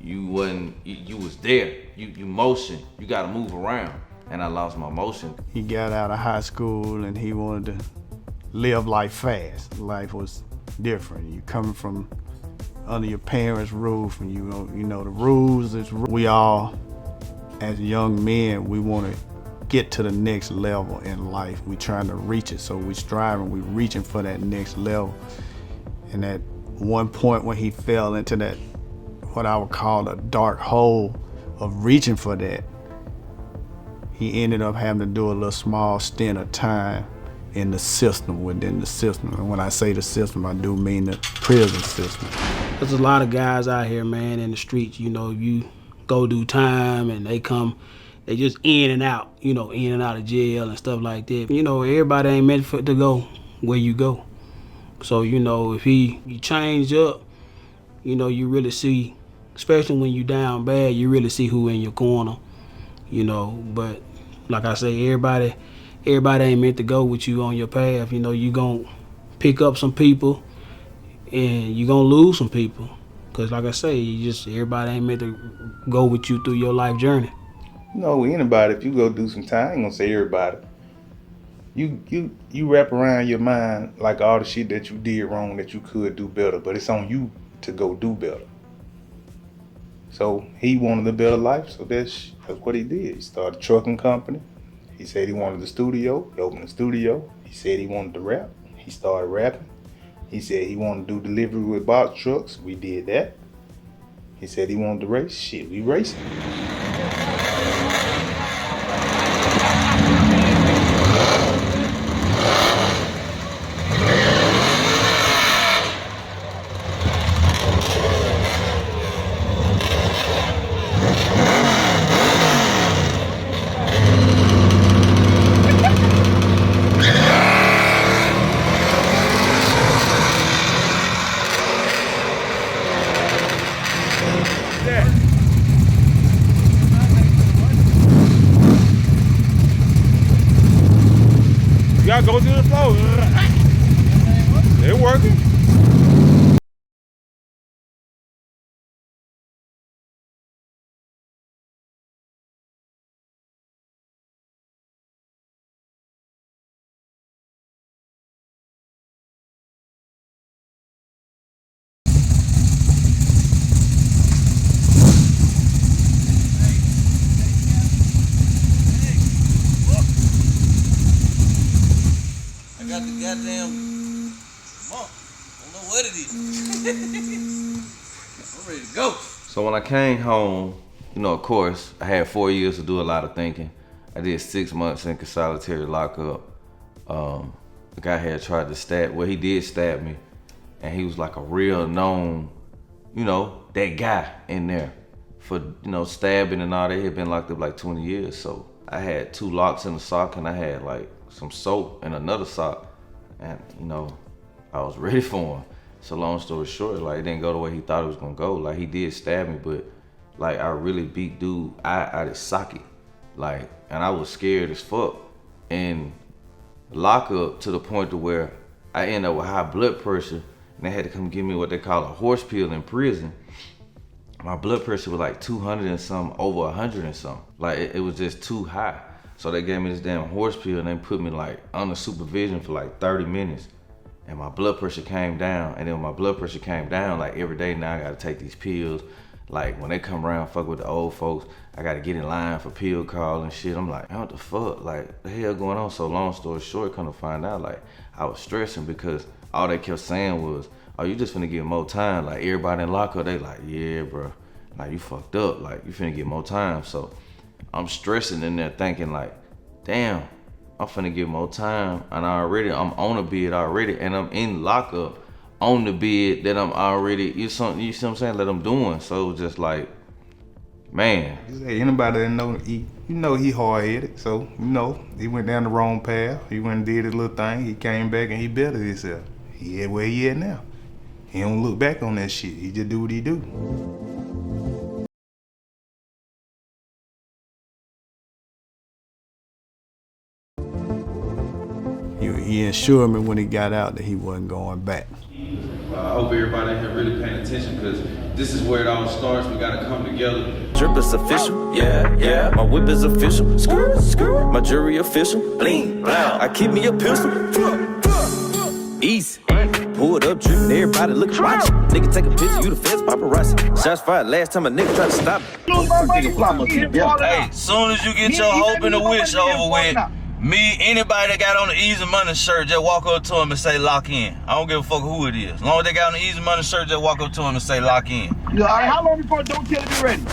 you wasn't, you was there. You motion, you gotta move around. And I lost my motion. He got out of high school and he wanted to live life fast. Life was different. You coming from under your parents' roof and you know the rules is, we all, as young men, we want to get to the next level in life. We trying to reach it, so we striving, we reaching for that next level. And at one point when he fell into that, what I would call a dark hole of reaching for that, he ended up having to do a little small stint of time in the system, within the system. And when I say the system, I do mean the prison system. There's a lot of guys out here, man, in the streets. You know, you go do time and they just in and out, you know, in and out of jail and stuff like that. You know, everybody ain't meant to go where you go. So, you know, if you change up, you know, you really see, especially when you down bad, you really see who in your corner, you know. But like I say, everybody ain't meant to go with you on your path. You know, you gonna pick up some people and you gonna lose some people. Cause like I say, everybody ain't meant to go with you through your life journey. You know, anybody, if you go do some time, I ain't gonna say everybody. You wrap around your mind like all the shit that you did wrong that you could do better, but it's on you to go do better. So he wanted a better life, so that's what he did. He started a trucking company. He said he wanted the studio. He opened the studio. He said he wanted to rap. He started rapping. He said he wanted to do delivery with box trucks. We did that. He said he wanted to race. Shit, we racing. Y'all go to the floor. They're working. I got the goddamn monk. I don't know what it is. I'm ready to go. So when I came home, you know, of course, I had 4 years to do a lot of thinking. I did 6 months in solitary lockup. The guy had tried to he did stab me. And he was like a real known, you know, that guy in there for, you know, stabbing and all that. He had been locked up like 20 years. So I had 2 locks in the sock and I had like some soap in another sock. And, you know, I was ready for him. So long story short, like, it didn't go the way he thought it was gonna go. Like, he did stab me, but like, I really beat dude out of his socket. Like, and I was scared as fuck. And lock up to the point to where I ended up with high blood pressure and they had to come give me what they call a horse pill in prison. My blood pressure was like 200 and something, over 100 and something. Like, it was just too high. So they gave me this damn horse pill and they put me like under supervision for like 30 minutes. And my blood pressure came down. And then when my blood pressure came down, like every day now I gotta take these pills. Like when they come around fuck with the old folks, I gotta get in line for pill call and shit. I'm like, what the fuck? Like, the hell going on? So long story short, come to find out, like, I was stressing because all they kept saying was, oh, you just finna get more time. Like, everybody in lockup, they like, yeah, bro. Like, you fucked up. Like, you finna get more time. So I'm stressing in there thinking like, damn, I'm finna get more time. And I'm on a bid already. And I'm in lockup on the bid that I'm already, you see what I'm saying, that I'm doing. So it was just like, man. Anybody that know, you know he hard-headed. So, you know, he went down the wrong path. He went and did his little thing. He came back and he bettered himself. He at where he at now. He don't look back on that shit. He just do what he do. He assured me when he got out that he wasn't going back. I hope everybody in here really paying attention because this is where it all starts. We gotta come together. Drip is official, yeah. My whip is official, skirt. My jewelry official, bling, blah. I keep me a pistol, easy. Pull it up, drippin', everybody lookin', watch it. Nigga take a picture, you the feds, paparazzi. Shots fired last time a nigga tried to stop it. Hey, soon as you get your hope and the wish over with, me, anybody that got on the Easy Money shirt, just walk up to him and say lock in. I don't give a fuck who it is. As long as they got on the Easy Money shirt, just walk up to him and say lock in. Yeah, all right, how long before Don't Tell Me ready?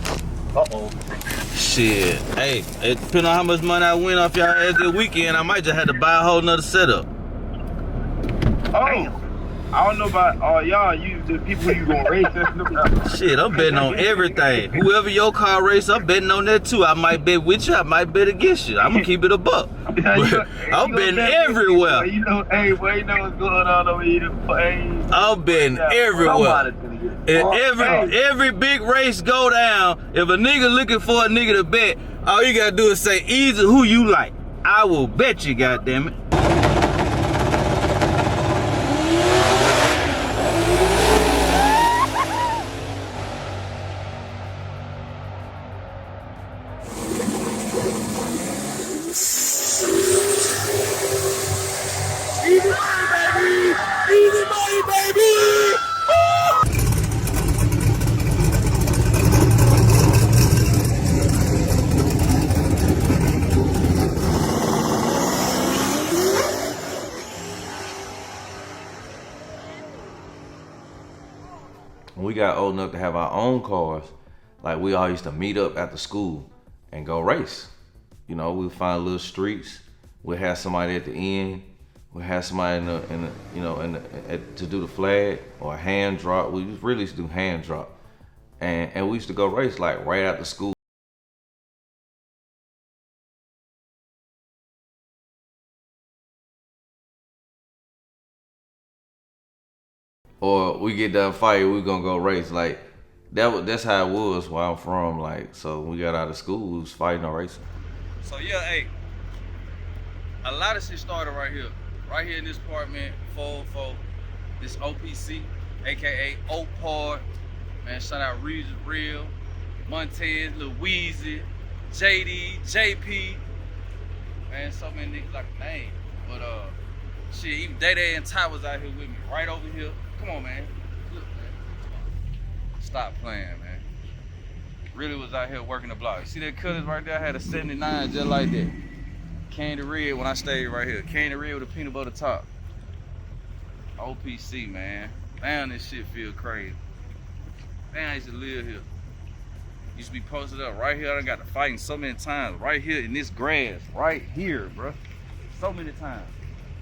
Uh-oh. Shit. Hey, it depending on how much money I win off y'all ass this weekend, I might just have to buy a whole nother setup. Oh. I don't know about y'all, you the people you gonna race. Shit, I'm betting on everything. Whoever your car race, I'm betting on that too. I might bet with you, I might bet against you. I'm gonna keep it a buck. I'm betting everywhere. You know, hey, boy, you know what's going on over here. I'm betting everywhere. And every big race go down, if a nigga looking for a nigga to bet, all you gotta do is say, Easy, who you like. I will bet you, goddammit. When we got old enough to have our own cars, like we all used to meet up after school and go race. You know, we'd find little streets. We'd have somebody at the end. We'd have somebody to do the flag or a hand drop. We really used to do hand drop. And we used to go race like right after school. Or we get done fighting, we gonna go race. Like that's how it was where I'm from. Like, so when we got out of school, we was fighting or racing. So yeah, hey, a lot of shit started right here in this apartment, 404, this OPC, aka Oak Park. Man, shout out Regis Real, Montez, Lil Weezy, JD, JP. Man, so many niggas like a name. But shit, even Day Day and Ty was out here with me, right over here. Come on, man. Look, man. Stop playing, man. Really was out here working the block. You see that colors right there? I had a 79 just like that. Candy red when I stayed right here. Candy red with a peanut butter top. OPC, man. Damn, this shit feel crazy. Damn, I used to live here. Used to be posted up right here. I done got to fighting so many times. Right here in this grass. Right here, bro. So many times.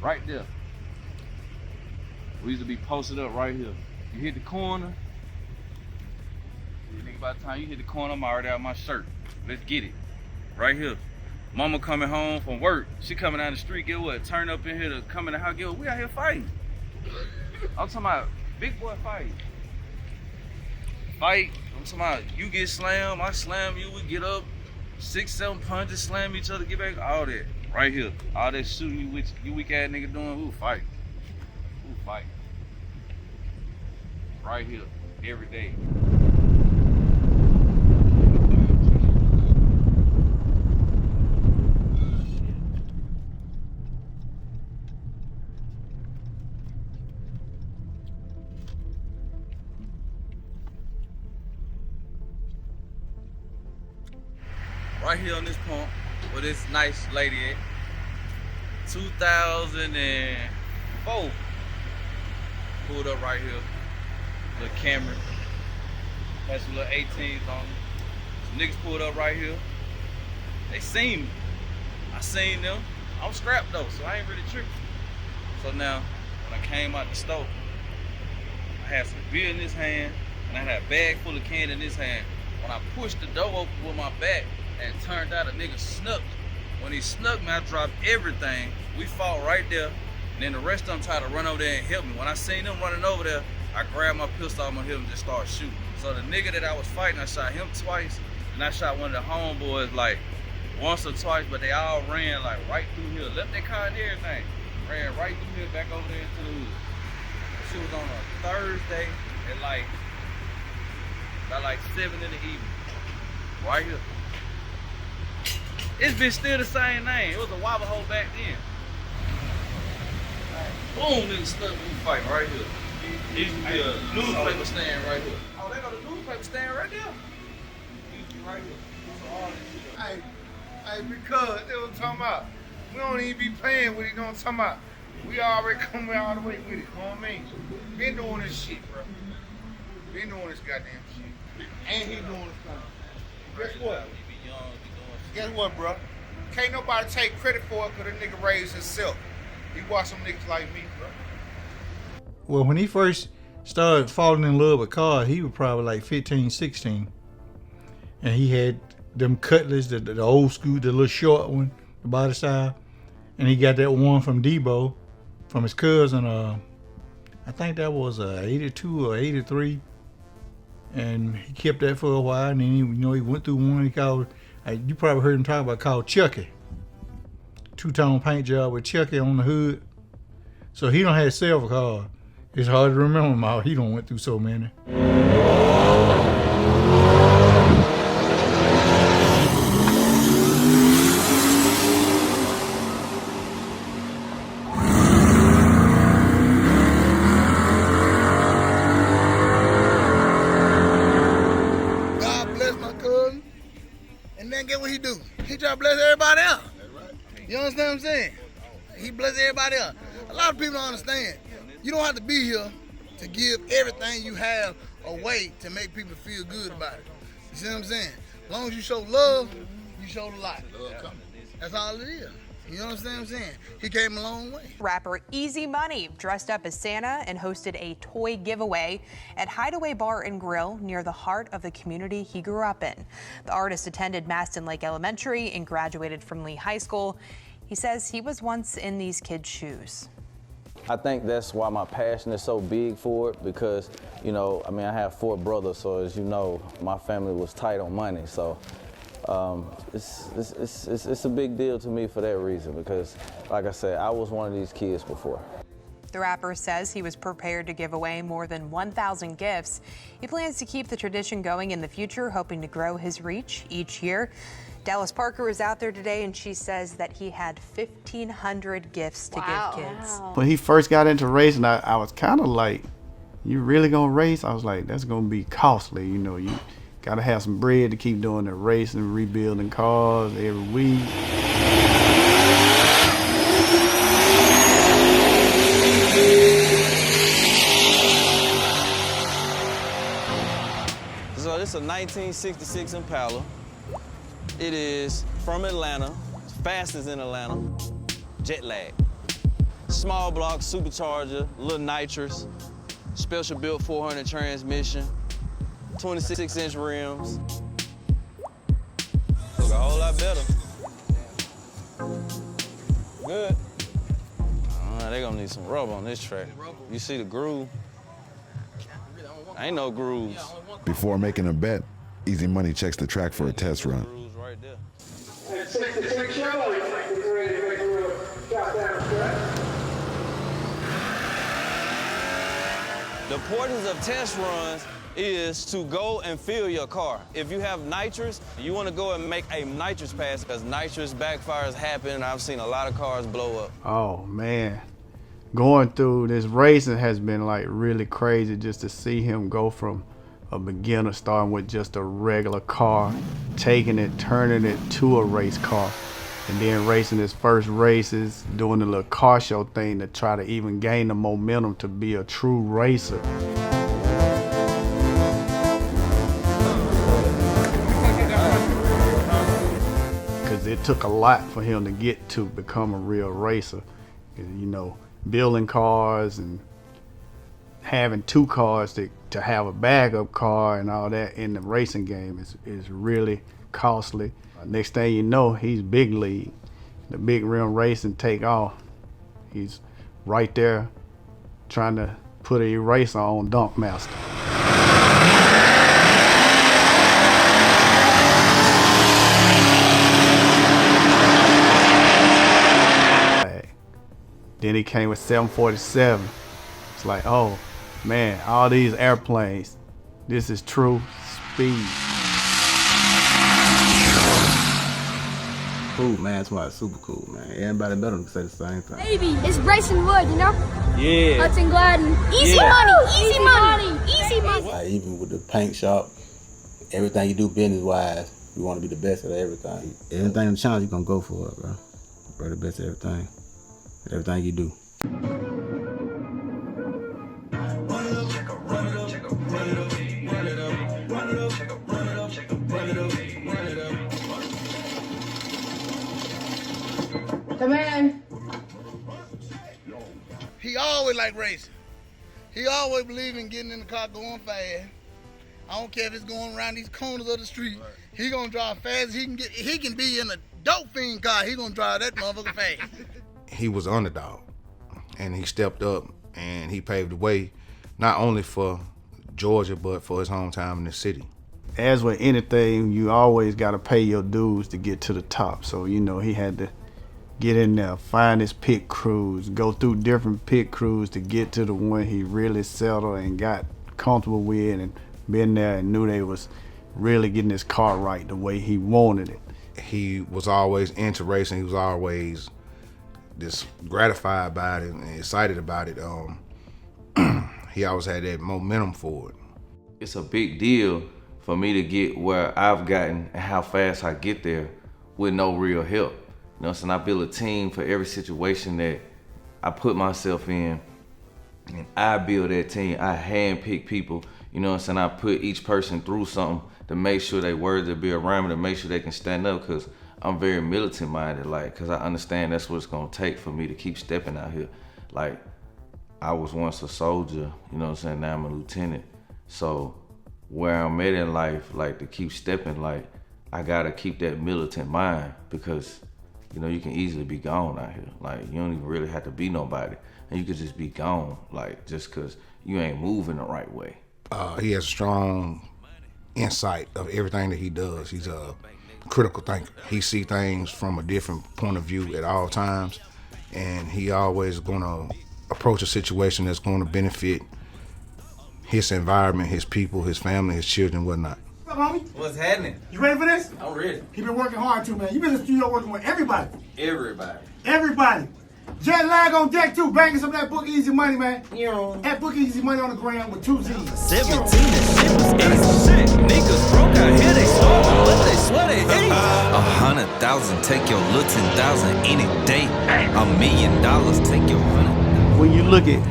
Right there. We used to be posted up right here. You hit the corner. Nigga, by the time you hit the corner, I'm already out my shirt. Let's get it. Right here. Mama coming home from work. She coming down the street, get what? Turn up in here to come in the house, get what? We out here fighting. I'm talking about big boy fighting. Fight. I'm talking about you get slammed, I slam you, we get up, 6-7 punches, slam each other, get back, all that. Right here. All that shooting you weak ass nigga doing, who fight? Who fight? Right here, every day. Right here on this pump, where this nice lady at, 2004, pulled up right here, little Camry, had some little 18s on them. Some niggas pulled up right here, they seen me, I seen them, I'm scrapped though, so I ain't really tripping. So now, when I came out the store, I had some beer in this hand, and I had a bag full of candy in this hand. When I pushed the door open with my back, and it turned out a nigga snuck me. When he snuck me, I dropped everything. We fought right there. And then the rest of them tried to run over there and help me. When I seen them running over there, I grabbed my pistol off my hip and just started shooting. So the nigga that I was fighting, I shot him twice. And I shot one of the homeboys like once or twice, but they all ran like right through here. Left their car and everything. Ran right through here, back over there into the hood. She was on a Thursday at like by like 7 in the evening. Right here. It's been still the same name. It was a wobble hole back then. Boom, nigga stuck with me fight right here. It used to be a newspaper stand right here. Oh, they got a newspaper stand right there. It used to be right here. Hey, because they was talking about, we don't even be playing with it, you know what I'm talking about? We already coming all the way with it, you know what I mean? Been doing this shit, bro. Been doing this goddamn shit. And he doing this stuff. Guess what? Guess what, bro? Can't nobody take credit for it because the nigga raised himself. He watched some niggas like me, bro. Well, when he first started falling in love with cars, he was probably like 15, 16. And he had them Cutlass, the old school, the little short one, the body style. And he got that one from Debo, from his cousin. I think that was 82 or 83. And he kept that for a while. And then he went through one he called, you probably heard him talk about, called Chucky. Two-tone paint job with Chucky on the hood. So he don't have several cars. It's hard to remember them all. He don't went through so many. God bless my cousin. And then get what he do. He try to bless everybody else. You understand what I'm saying? He bless everybody else. A lot of people don't understand. You don't have to be here to give everything you have away to make people feel good about it. You see what I'm saying? As long as you show love, you show the light. That's all it is. You understand what I'm saying? He came a long way. Rapper Easy Money dressed up as Santa and hosted a toy giveaway at Hideaway Bar and Grill near the heart of the community he grew up in. The artist attended Maston Lake Elementary and graduated from Lee High School. He says he was once in these kids' shoes. I think that's why my passion is so big for it because, I have 4 brothers, so as you know, my family was tight on money. So it's a big deal to me for that reason because, like I said, I was one of these kids before. The rapper says he was prepared to give away more than 1,000 gifts. He plans to keep the tradition going in the future, hoping to grow his reach each year. Dallas Parker was out there today, and she says that he had 1,500 gifts to give kids. When he first got into racing, I was kind of like, you really gonna race? I was like, that's gonna be costly. You gotta have some bread to keep doing the racing, rebuilding cars every week. So this is a 1966 Impala. It is from Atlanta, fastest in Atlanta, jet lag. Small block, supercharger, little nitrous, special built 400 transmission, 26-inch rims. Look a whole lot better. Good. They're gonna need some rubber on this track. You see the groove? Ain't no grooves. Before making a bet, Easy Money checks the track for a test run. The importance of test runs is to go and fill your car. If you have nitrous, you want to go and make a nitrous pass because nitrous backfires happen. I've seen a lot of cars blow up. Oh man, going through this racing has been like really crazy just to see him go from a beginner starting with just a regular car, taking it, turning it to a race car, and then racing his first races, doing the little car show thing to try to even gain the momentum to be a true racer. Because it took a lot for him to get to become a real racer. Building cars and having 2 cars to have a backup car and all that in the racing game is really costly. Next thing you know, he's big league. The big rim racing take off. He's right there trying to put a eraser on Dunk Master. Then he came with 747. It's like, oh man, all these airplanes, this is true speed. Cool, man. That's why it's super cool, man. Everybody better than say the same thing. Baby, it's Bryson Wood, you know? Yeah. Hudson Gladden. Easy money, easy money, easy money. Like, even with the paint shop, everything you do business-wise, you want to be the best at everything. Everything in the challenge, you're going to go for it, bro. Bro, the best at everything. Everything you do. Come in. He always like racing. He always believe in getting in the car going fast. I don't care if it's going around these corners of the street. He gonna drive fast as he can get. He can be in a dope fiend car. He gonna drive that motherfucker fast. He was an underdog, and he stepped up and he paved the way, not only for Georgia but for his hometown in the city. As with anything, you always got to pay your dues to get to the top. So, you know, he had to get in there, find his pit crews, go through different pit crews to get to the one he really settled and got comfortable with, and been there and knew they was really getting his car right the way he wanted it. He was always into racing. He was always just gratified by it and excited about it. He always had that momentum for it. It's a big deal for me to get where I've gotten and how fast I get there with no real help. You know what I'm saying? I build a team for every situation that I put myself in, and I build that team. I handpick people, you know what I'm saying? I put each person through something to make sure they worthy to be around me, to make sure they can stand up, because I'm very militant minded, like, because I understand that's what it's gonna take for me to keep stepping out here. Like, I was once a soldier, you know what I'm saying? Now I'm a lieutenant. So where I'm at in life, like, to keep stepping, like, I gotta keep that militant mind, because you know, you can easily be gone out here. Like, you don't even really have to be nobody. And you could just be gone, like, just because you ain't moving the right way. He has strong insight of everything that he does. He's a critical thinker. He sees things from a different point of view at all times. And he always gonna approach a situation that's gonna benefit his environment, his people, his family, his children, whatnot. What's up, homie? What's happening? You ready for this? I'm ready. He been working hard too, man. You been in the studio working with everybody. Everybody. Everybody. Jet lag on deck too, banging some of that Book Easy Money, man. At Book Easy Money on the ground with 2 Z's. 17 and shit was easy. Niggas broke out here, they starving, but they swear they hate. 100,000, take your little 10,000 any day. $1 million, take your 100. When you look at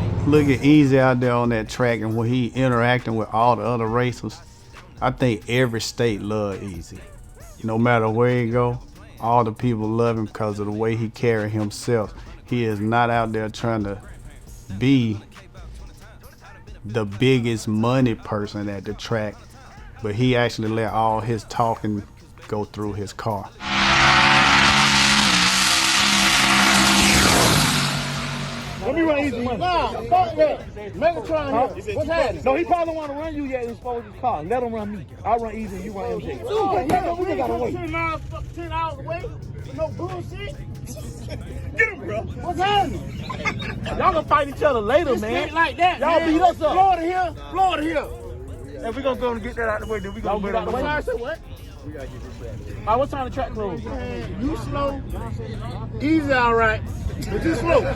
Ezzy out there on that track and when he interacting with all the other racers, I think every state love Ezzy. No matter where he go, all the people love him because of the way he carry himself. He is not out there trying to be the biggest money person at the track, but he actually let all his talking go through his car. Let me run Easy Money. Nah, fuck that. Megatron here. What's happening? No, he probably want to run you yet and expose his car. Let him run me. I'll run Easy and you run MJ. We just gotta wait. 10 hours away? No bullshit? Get him, bro. What's happening? Y'all gonna fight each other later, man. Like that, y'all beat us up. Florida here. And we gonna go and get that out the way, then we gonna get out the way. I said what? We gotta get this back. All right, what time the track close? You slow. Easy, all right. But you slow. I'm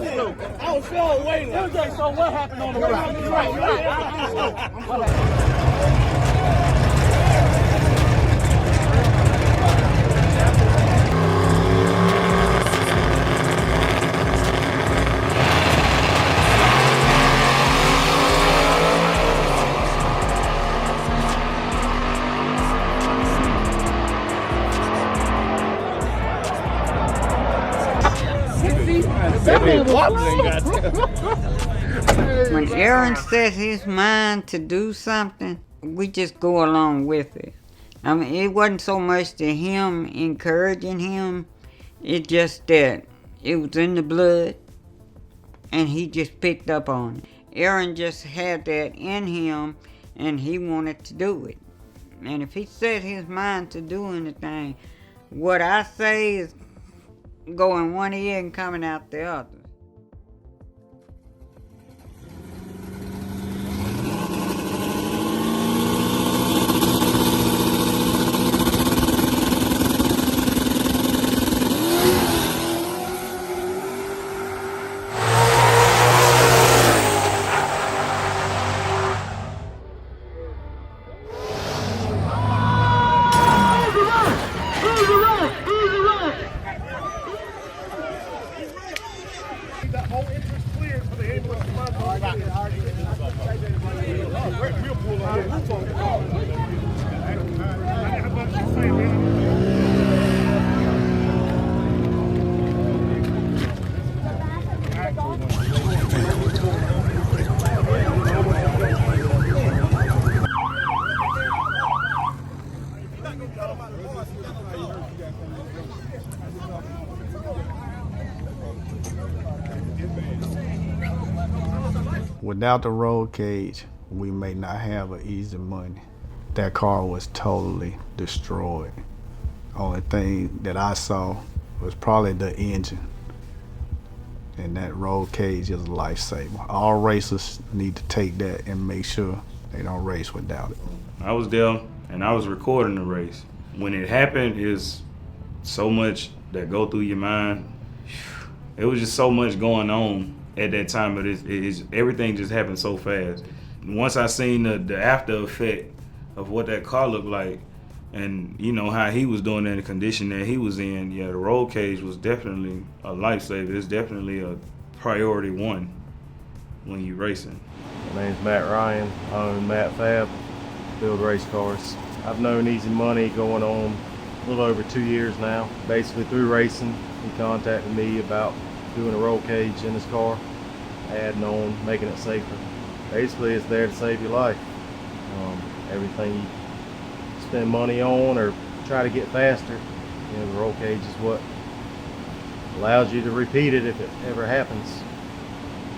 slow. I was slow waiting. Okay, so what happened on the way? Right. When Aaron sets his mind to do something, we just go along with it. I mean, it wasn't so much to him encouraging him, it just that it was in the blood and he just picked up on it. Aaron just had that in him and he wanted to do it. And if he set his mind to do anything, what I say is going one ear and coming out the other. Without the roll cage, we may not have an easy money. That car was totally destroyed. Only thing that I saw was probably the engine. And that roll cage is a lifesaver. All racers need to take that and make sure they don't race without it. I was there and I was recording the race. When it happened, is so much that go through your mind. It was just so much going on at that time, but everything just happened so fast. Once I seen the after effect of what that car looked like, and you know how he was doing in the condition that he was in, yeah, the roll cage was definitely a lifesaver. It's definitely a priority one when you're racing. My name's Matt Ryan. I own Matt Fab, build race cars. I've known Easy Money going on a little over 2 years now. Basically through racing, he contacted me about doing a roll cage in his car, adding on, making it safer. Basically it's there to save your life. Everything you spend money on or try to get faster, you know, the roll cage is what allows you to repeat it if it ever happens.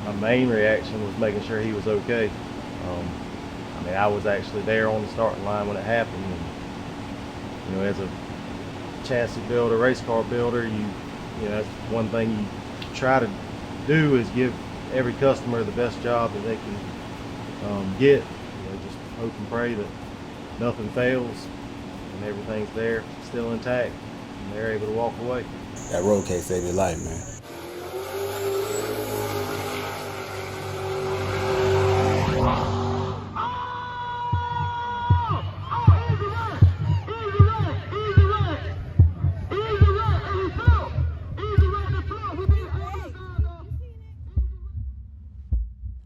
My main reaction was making sure he was okay. I mean, I was actually there on the starting line when it happened, and you know, as a chassis builder, race car builder, you know, that's one thing you try to do is give every customer the best job that they can get. You know, just hope and pray that nothing fails and everything's there, still intact, and they're able to walk away. That road cage saved your life, man.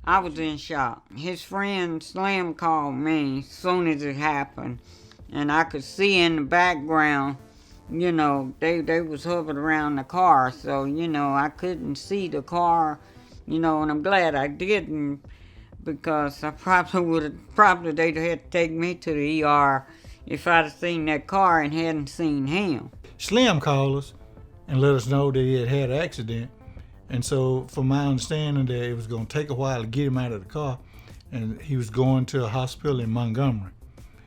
I was in shock. His friend Slim called me as soon as it happened, and I could see in the background, you know, they was hovering around the car, so, you know, I couldn't see the car, you know, and I'm glad I didn't, because I probably they'd have to take me to the ER if I'd have seen that car and hadn't seen him. Slim called us and let us know that he had an accident. And so, from my understanding, that it was going to take a while to get him out of the car, and he was going to a hospital in Montgomery.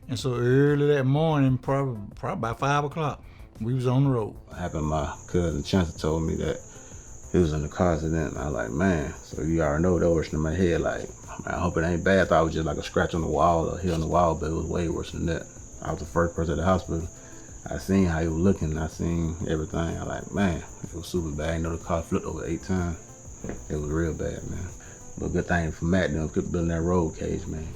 And so, early that morning, probably about 5 o'clock, we was on the road. What happened? My cousin Chancellor told me that he was in a car accident. And I was like, man, so you already know that was in my head. Like, man, I hope it ain't bad. I thought it was just like a scratch on the wall, a hit on the wall, but it was way worse than that. I was the first person at the hospital. I seen how he was looking, I seen everything. I was like, man, it was super bad. You know, the car flipped over 8 times. It was real bad, man. But good thing for Matt, them kept building that road cage, man.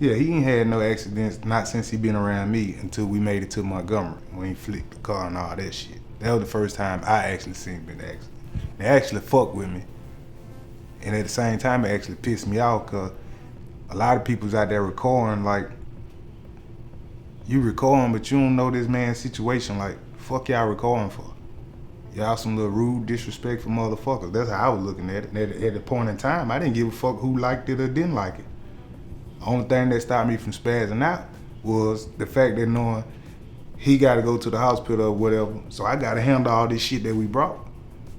Yeah, he ain't had no accidents, not since he been around me, until we made it to Montgomery, when he flipped the car and all that shit. That was the first time I actually seen him in the accident. They actually fucked with me. And at the same time, it actually pissed me off, because a lot of people's out there recording, like, you recording, but you don't know this man's situation. Like, fuck y'all recording for? Y'all some little rude, disrespectful motherfuckers. That's how I was looking at it. At the point in time, I didn't give a fuck who liked it or didn't like it. The only thing that stopped me from spazzing out was the fact that knowing he got to go to the hospital or whatever. So I got to handle all this shit that we brought,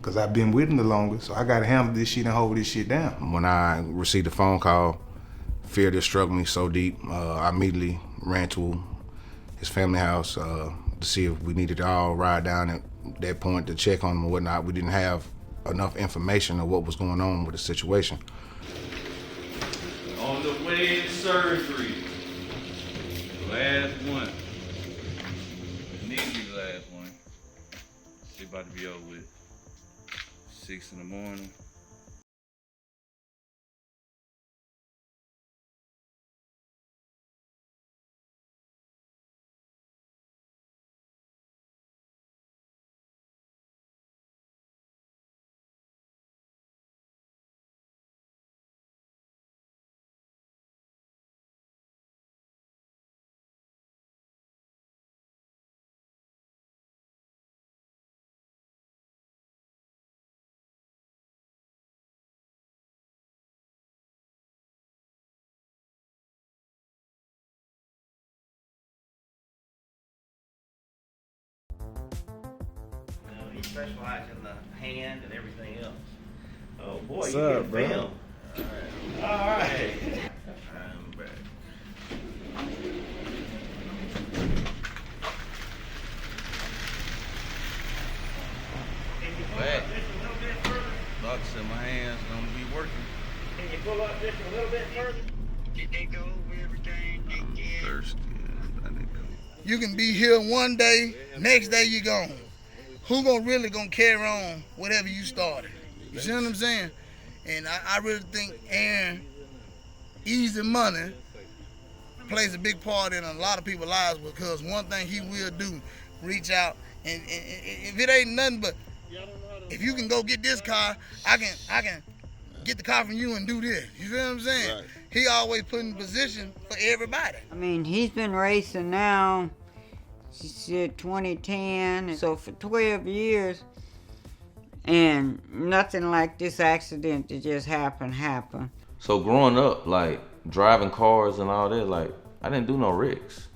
because I've been with him the longest. So I got to handle this shit and hold this shit down. When I received the phone call, fear just struck me so deep. I immediately ran to his family house to see if we needed to all ride down at that point to check on him and whatnot. We didn't have enough information of what was going on with the situation. On the way to surgery. The last one. It needs to be the last one. Shit about to be over with. 6 in the morning. He specializes in the hand and everything else. Oh boy, What's you up, get bro? film. All right. I'm back. Back. Box in my hands, gonna be working. Can you pull up just a little bit further? Did they go over everything? I'm thirsty. You can be here one day, next day you gone. Who really gonna carry on whatever you started? You see what I'm saying? And I really think Aaron, Easy Money, plays a big part in a lot of people's lives, because one thing he will do, reach out, and if it ain't nothing but, if you can go get this car, I can get the car from you and do this. You feel what I'm saying? Right. He always put in position for everybody. I mean, he's been racing now, she said 2010, so for 12 years, and nothing like this accident that just happened. So growing up, like driving cars and all that, like I didn't do no wrecks.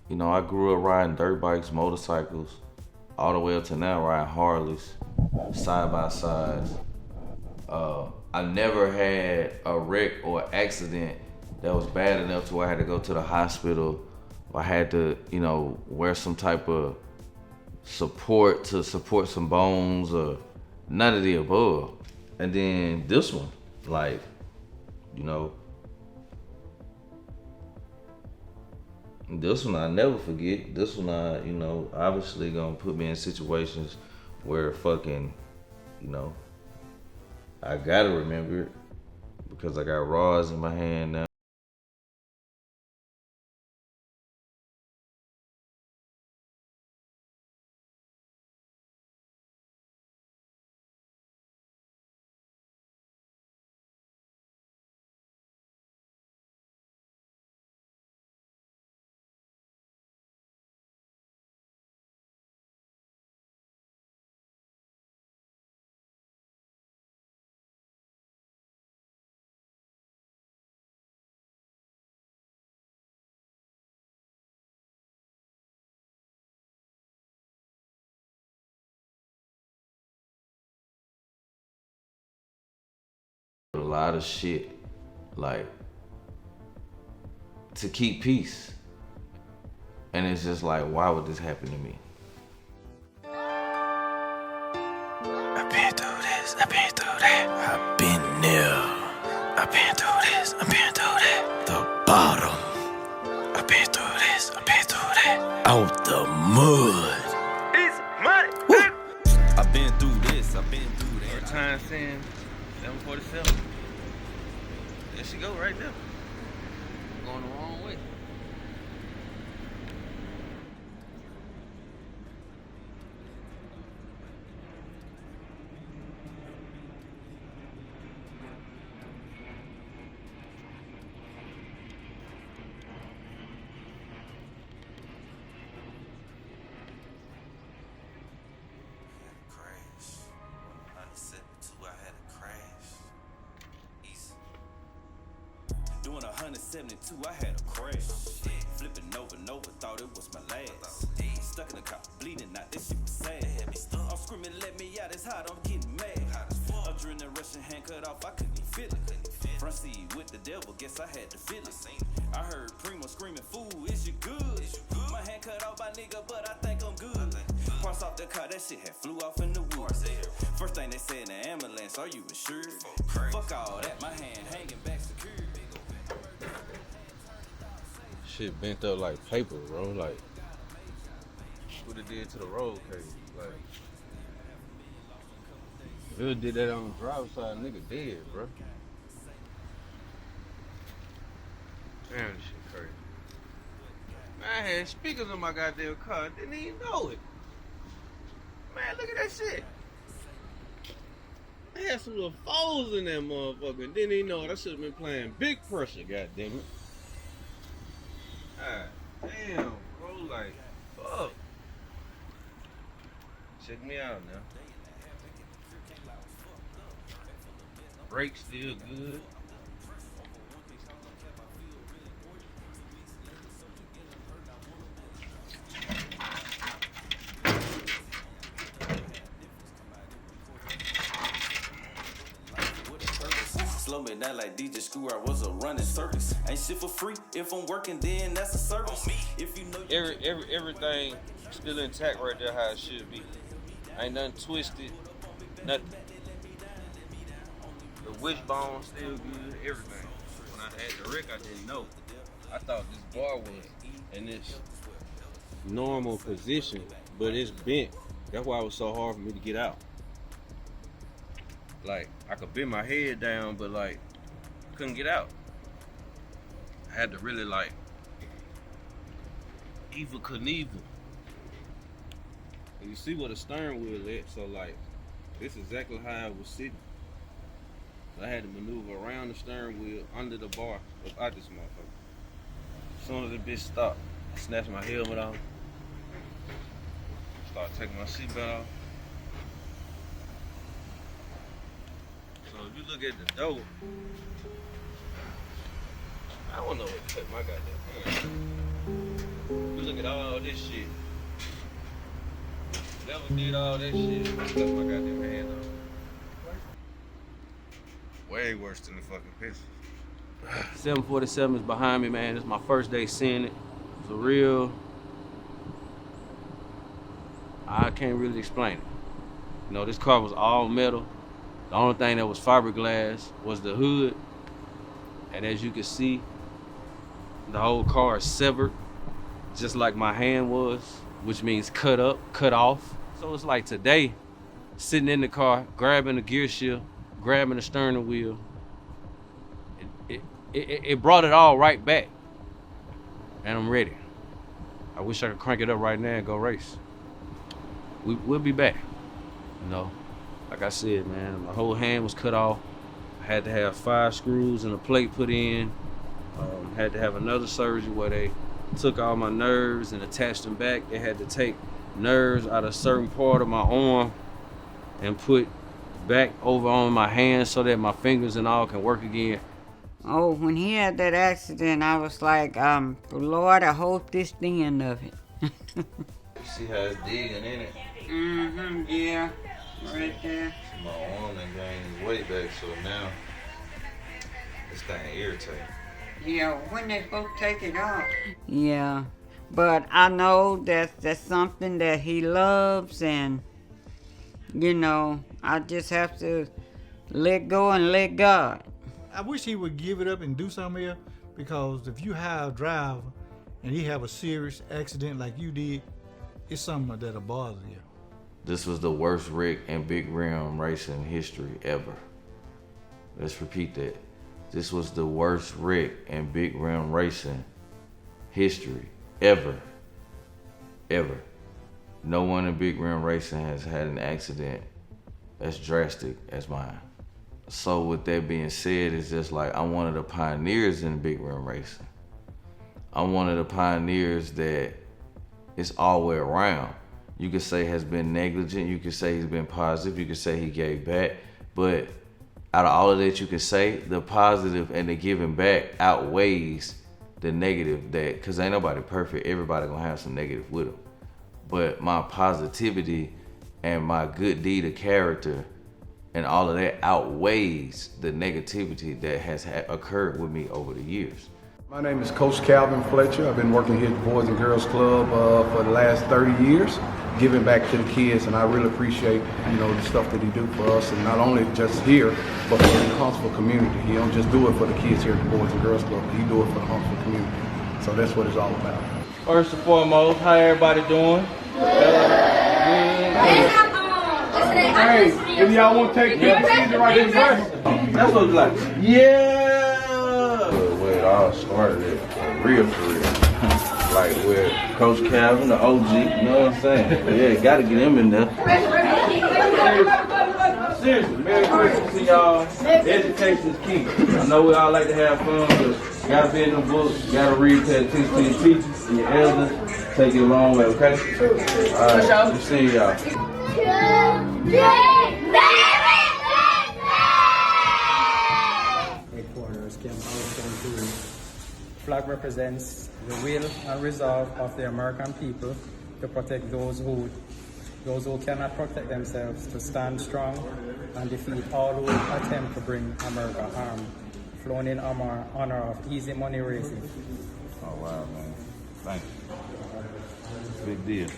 You know, I grew up riding dirt bikes, motorcycles, all the way up to now riding Harleys, side by sides. I never had a wreck or accident that was bad enough to where I had to go to the hospital, or I had to, you know, wear some type of support to support some bones, or none of the above. And then this one, like, you know, this one I never forget. This one I, you know, obviously gonna put me in situations where fucking, you know, I gotta remember it because I got rods in my hand now. A lot of shit, like, to keep peace. And it's just like, why would this happen to me? I've been through this, I've been through that. I've been there. I've been through this, I've been through that. The bottom. I've been through this, I've been through that. Out the mud. It's money. I've been through this, I've been through that. First time seeing 747. There she go right there. Going the wrong way. Doing 172, I had a crash. Flipping over, thought it was my last. Stuck in the car, bleeding out, this shit was sad. I'm screaming, let me out, it's hot, I'm getting mad. Adrenaline rushing, hand cut off, I couldn't even feel it. Front seat with the devil, guess I had to feel it. I heard Primo screaming, fool, is you good? My hand cut off by nigga, but I think I'm good. Parts off the car, that shit had flew off in the woods. First thing they said in the ambulance, are you insured? Fuck all that, my hand hanging back secure. Shit bent up like paper, bro. Like, what it did to the road cage. Like, if it did that on the driver's side, nigga dead, bro. Damn, this shit crazy. Man, I had speakers on my goddamn car. Didn't even know it. Man, look at that shit. I had some little foes in that motherfucker. Didn't even know it. I should have been playing Big Pressure, goddammit. God damn, bro, like, fuck. Check me out now. Brakes still good. Slow me at night like DJ Screw, I was a running circus. Ain't shit for free. If I'm working, then that's a service. If you know Everything still intact right there how it should be. Ain't nothing twisted, nothing. The wishbone still good, everything. When I had the wreck, I didn't know. I thought this bar was in this normal position, but it's bent. That's why it was so hard for me to get out. Like, I could bend my head down, but like, couldn't get out. I had to really like, Eva Knievel. And you see where the stern wheel at, so like, this is exactly how I was sitting. I had to maneuver around the stern wheel, under the bar, up out this motherfucker. As soon as the bitch stopped, I snatched my helmet off, started taking my seatbelt off. So if you look at the door, I don't know what to cut my goddamn hand. You look at all this shit. Never did all that shit. I cut my goddamn hand off. Way worse than the fucking pictures. 747 is behind me, man. This is my first day seeing it. It's a real, I can't really explain it. You know, this car was all metal. The only thing that was fiberglass was the hood. And as you can see, the whole car is severed, just like my hand was, which means cut up, cut off. So it's like today, sitting in the car, grabbing the gear shift, grabbing the steering wheel, it brought it all right back. And I'm ready. I wish I could crank it up right now and go race. We'll be back, you know. Like I said, man, my whole hand was cut off. I had to have 5 screws and a plate put in. Had to have another surgery where they took all my nerves and attached them back. They had to take nerves out of a certain part of my arm and put back over on my hand so that my fingers and all can work again. Oh, when he had that accident, I was like, Lord, I hope this the end of it. You see how it's digging in it? Mm-hmm, yeah, right there. My arm and gained his weight back, so now this thing irritating. Yeah, when they supposed to take it off? Yeah, but I know that's something that he loves, and you know, I just have to let go and let God. I wish he would give it up and do something else, because if you hire a driver and he have a serious accident like you did, it's something that'll bother you. This was the worst wreck in big rim racing history ever. Let's repeat that. This was the worst wreck in big rim racing history ever. Ever. No one in big rim racing has had an accident as drastic as mine. So with that being said, it's just like I'm one of the pioneers in big rim racing. I'm one of the pioneers that it's all the way around. You could say has been negligent, you could say he's been positive, you could say he gave back, but out of all of that you could say, the positive and the giving back outweighs the negative, that, cause ain't nobody perfect, everybody gonna have some negative with them. But my positivity and my good deed of character and all of that outweighs the negativity that has occurred with me over the years. My name is Coach Calvin Fletcher. I've been working here at the Boys and Girls Club for the last 30 years, giving back to the kids, and I really appreciate, you know, the stuff that he do for us, and not only just here, but for the Huntsville community. He don't just do it for the kids here at the Boys and Girls Club, he do it for the Huntsville community. So that's what it's all about. First and foremost, how everybody doing? Hey, if y'all want to take pictures right in first. That's what it's like. Yeah! The way it all started, for real. Like with Coach Calvin, the OG, you know what I'm saying? Yeah, gotta get him in there. Seriously, Merry Christmas to y'all. Education is key. I know we all like to have fun, but you gotta be in the books, you gotta read, pay attention to your teachers and your elders. Take it a long way, okay? Alright, we'll see y'all. Headquarters came out to flag represents the will and resolve of the American people to protect those who cannot protect themselves, to stand strong and defeat all who attempt to bring America harm flown in honor of Easy Money Racing. Oh wow, man. Thank you. Big deal.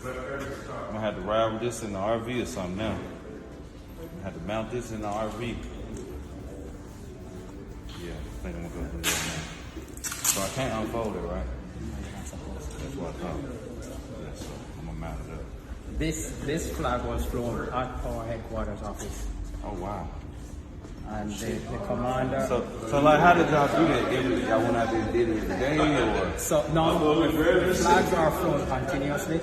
I'm gonna have to ride with this in the RV or something now. I'm gonna have to mount this in the RV. Yeah, I think I'm gonna go do that now. So I can't unfold it, right? That's what I thought. Yeah, so I'm gonna mount it up. This flag was flown at our headquarters office. Oh wow. And the commander. So like, how did y'all do that? Y'all went out there and did it every day, or? So no, the flags are flown continuously.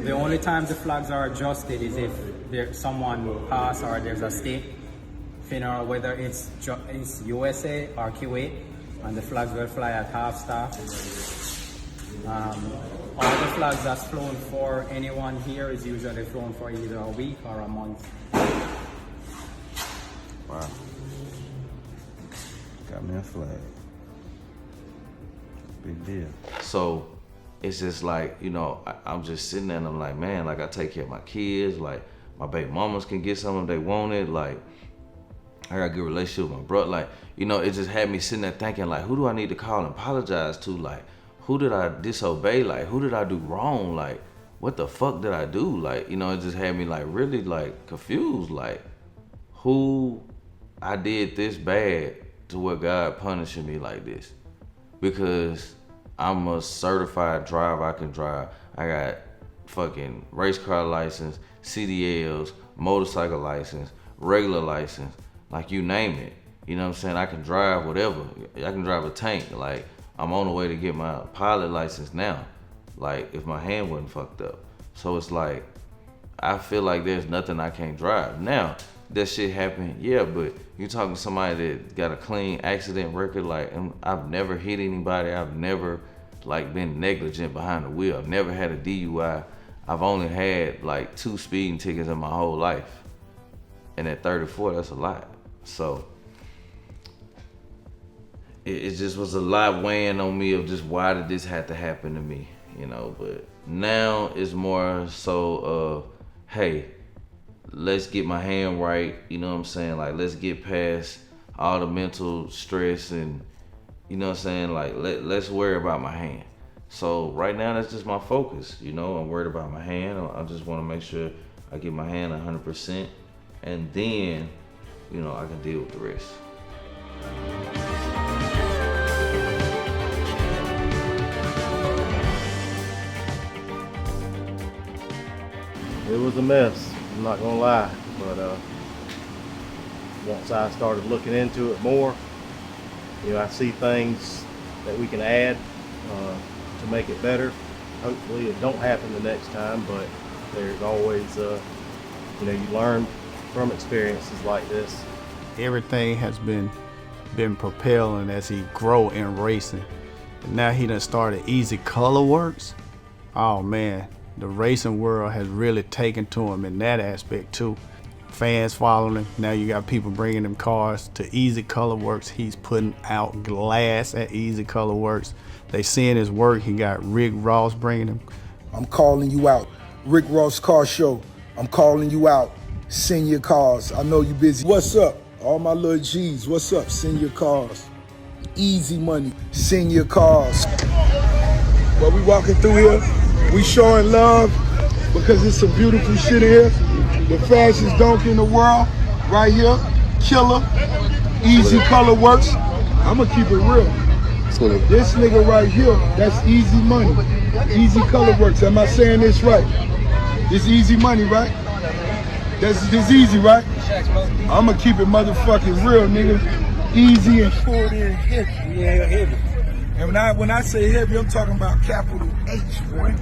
The only time the flags are adjusted is if someone passed or there's a state funeral, whether it's USA or Kuwait, and the flags will fly at half staff. All the flags that's flown for anyone here is usually flown for either a week or a month. Wow. Got me a flag. Big deal. So it's just like, you know, I'm just sitting there and I'm like, man, like I take care of my kids, like my baby mamas can get something they wanted, like I got a good relationship with my brother, like, you know, it just had me sitting there thinking, like, who do I need to call and apologize to? Like, who did I disobey? Like, who did I do wrong? Like, what the fuck did I do? Like, you know, it just had me like really like confused, like who I did this bad to where God punishing me like this. Because I'm a certified driver, I can drive. I got fucking race car license, CDLs, motorcycle license, regular license, like you name it. You know what I'm saying? I can drive whatever. I can drive a tank. Like, I'm on the way to get my pilot license now. Like, if my hand wasn't fucked up. So it's like, I feel like there's nothing I can't drive. Now, that shit happened, yeah, but you talking to somebody that got a clean accident record, like, I've never hit anybody, I've never, like, been negligent behind the wheel, I've never had a DUI, I've only had, like, 2 speeding tickets in my whole life, and at 34, that's a lot, so, it just was a lot weighing on me of just why did this have to happen to me, you know, but now it's more so of, hey, let's get my hand right, you know what I'm saying? Like, let's get past all the mental stress and, you know what I'm saying? Like, let's worry about my hand. So right now, that's just my focus, you know? I'm worried about my hand. I just want to make sure I get my hand 100%. And then, you know, I can deal with the rest. It was a mess, I'm not gonna lie, but once I started looking into it more, you know, I see things that we can add to make it better. Hopefully it don't happen the next time, but there's always, you know, you learn from experiences like this. Everything has been propelling as he grow in racing. And now he done started Easy Color Works. Oh man, the racing world has really taken to him in that aspect too. Fans following him. Now you got people bringing them cars to Easy Color Works. He's putting out glass at Easy Color Works. They seeing his work. He got Rick Ross bringing him. I'm calling you out. Rick Ross Car Show. I'm calling you out. Send your cars. I know you busy. What's up? All my little G's. What's up? Send your cars. Easy money. Send your cars. Well, we walking through here. We showing love because it's some beautiful shit here. The fastest donkey in the world, right here. Killer. Easy Color Works. I'ma keep it real. This nigga right here, that's easy money. Easy Color Works. Am I saying this right? It's easy money, right? This easy, right? I'ma keep it motherfucking real, nigga. Easy and full and heavy. Yeah, heavy. And when I say heavy, I'm talking about capital H, boy.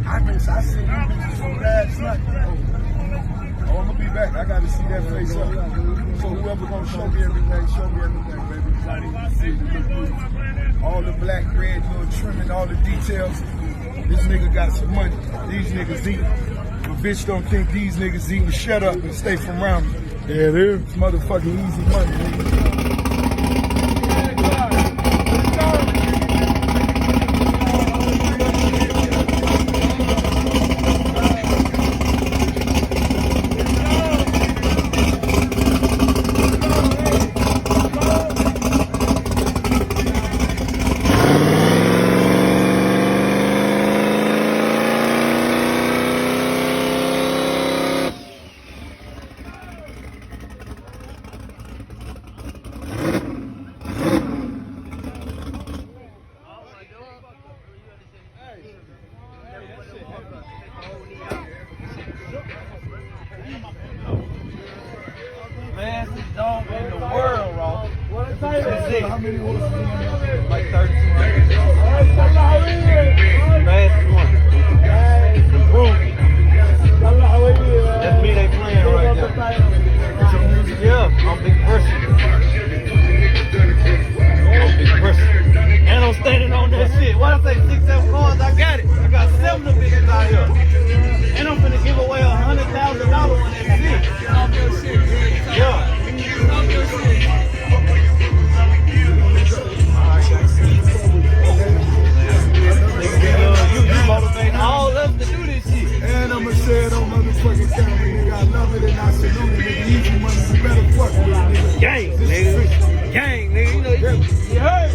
I seen you bitches from last night. Oh, I'm gonna be back. I gotta see that face up. So whoever gonna show me everything, baby. All the black, red, little trimming, all the details. This nigga got some money. These niggas eating. But bitch don't think these niggas eating. Shut up and stay from around me. Yeah, it is. It's motherfucking easy money, nigga. That's it. How many horses? Like 30. Fastest one. Improvement. That's me they playing right now. Yeah, I'm big person. And I'm standing on that shit. What I say, 6, 7 cars, I got it. I got 7 of them bitches out here. And I'm finna give away $100,000 when that's it. Off your shit. Yeah. Off your shit. You motivate all of us to do this shit. And I'ma say it on motherfucking camera, nigga. I love it and I salute it, nigga. Easy money, you better fuck with it, nigga. Gang, nigga. Gang, nigga. You know, you heard.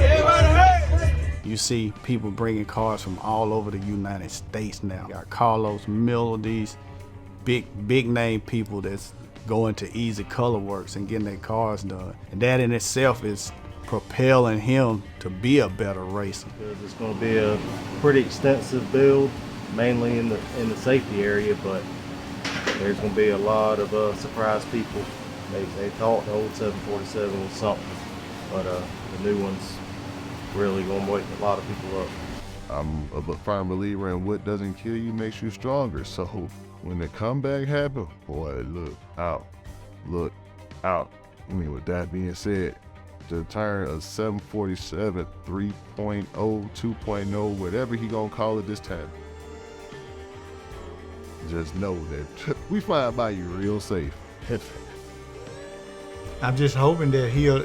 Everybody heard. You see people bringing cars from all over the United States now. You got Carlos Miller, these big name people that's going to Easy Color Works and getting their cars done. And that in itself is propelling him to be a better racer. It's going to be a pretty extensive build, mainly in the safety area, but there's going to be a lot of surprise people. They thought the old 747 was something, but the new one's really going to wake a lot of people up. I'm a firm believer in what doesn't kill you makes you stronger. So when the comeback happened, boy, look out, look out. I mean, with that being said, to turn a 747 3.0, 2.0, whatever he gonna call it this time, just know that we flying by you real safe. I'm just hoping that he'll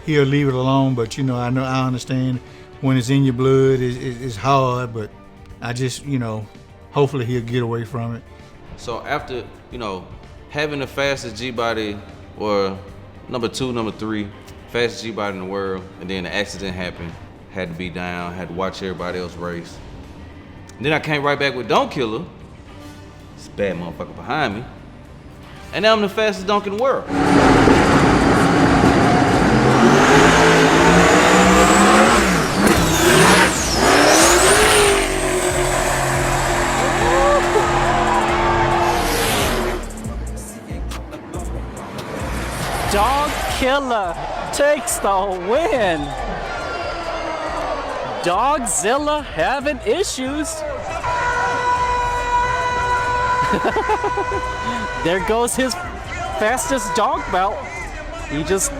leave it alone, but you know I understand when it's in your blood it's hard, but I just, you know, hopefully he'll get away from it. So after, you know, having the fastest G-body, or number 2, number 3, fastest G-body in the world, and then the accident happened, had to be down, had to watch everybody else race. And then I came right back with Don't Kill Her. It's a bad motherfucker behind me. And now I'm the fastest donk in the world. Dog Killer takes the win. Dogzilla having issues. There goes his fastest dog belt. He just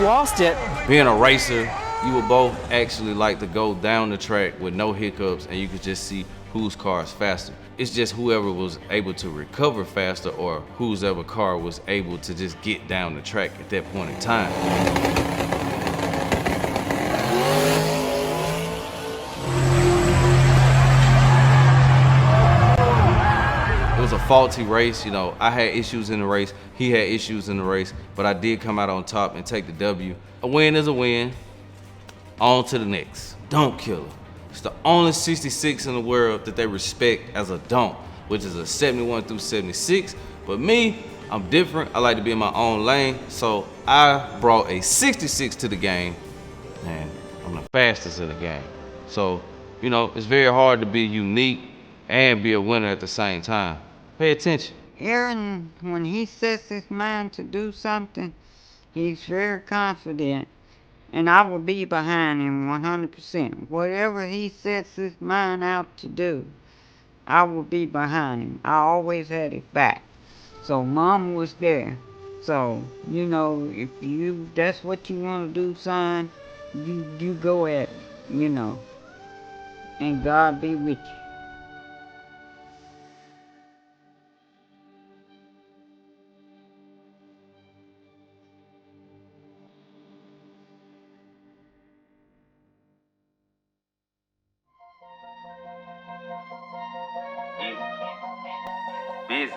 lost it. Being a racer, you would both actually like to go down the track with no hiccups, and you could just see whose car is faster. It's just whoever was able to recover faster, or whose ever car was able to just get down the track at that point in time. It was a faulty race, you know. I had issues in the race, he had issues in the race, but I did come out on top and take the W. A win is a win. On to the next. Don't Kill Her. It's the only 66 in the world that they respect as a donk, which is a 71 through 76. But me, I'm different. I like to be in my own lane, so I brought a 66 to the game, and I'm the fastest in the game. So, you know, it's very hard to be unique and be a winner at the same time. Pay attention. Aaron, when he sets his mind to do something, he's very confident. And I will be behind him 100%. Whatever he sets his mind out to do, I will be behind him. I always had his back. So Mom was there. So, you know, if that's what you want to do, son, you go at it, you know. And God be with you. Busy.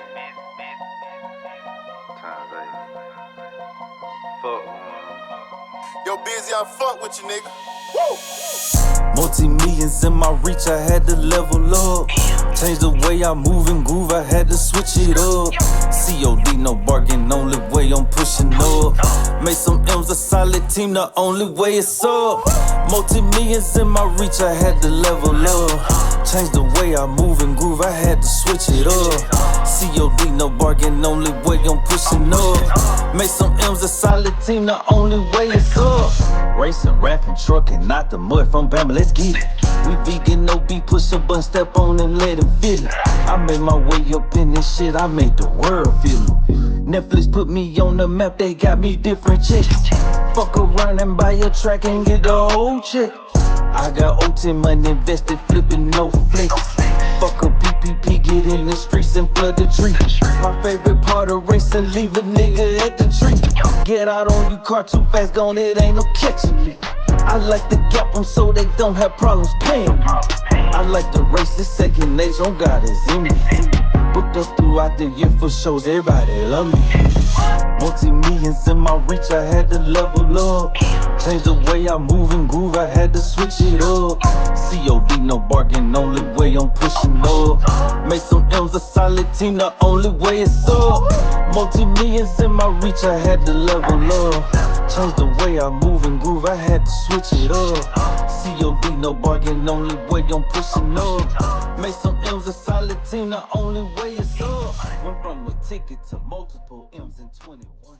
Times 8. Fuck. Yo, Busy, I fuck with you, nigga. Woo! Multi-millions in my reach, I had to level up. Change the way I move and groove, I had to switch it up. COD, no bargain, only way I'm pushing up. Made some M's, a solid team, the only way it's up. Multi-millions in my reach, I had to level up. Changed the way I move and groove, I had to switch it up. COD, no bargain, only way I'm pushing up. Make some M's, a solid team, the only way it's up. Racing, rapping, trucking, not the mud from Bama, let's get it. We vegan, no beef, push a button, step on and let him feel it. I made my way up in this shit, I made the world feel it. Netflix put me on the map, they got me different chicks. Fuck around and buy a track and get the whole check. I got OT money invested, flipping no flick. Fuck a PPP, get in the streets and flood the tree. My favorite part of racing, leave a nigga at the tree. Get out on you car too fast, gone, it ain't no catching me. I like to gap them so they don't have problems paying me. I like to race the second nature, on God is in me. Booked up throughout the year for shows, everybody love me. Multi-millions in my reach, I had to level up. Change the way I move and groove, I had to switch it up. COD, no bargain, only way I'm pushing up. Make some M's, a solid team, the only way it's up. Multi-millions in my reach, I had to level up. Change the way I move and groove, I had to switch it up. COD, no bargain, only way I'm pushing up. Make some M's, a solid team, the only way it's up. Went from a ticket to multiple M's in 21.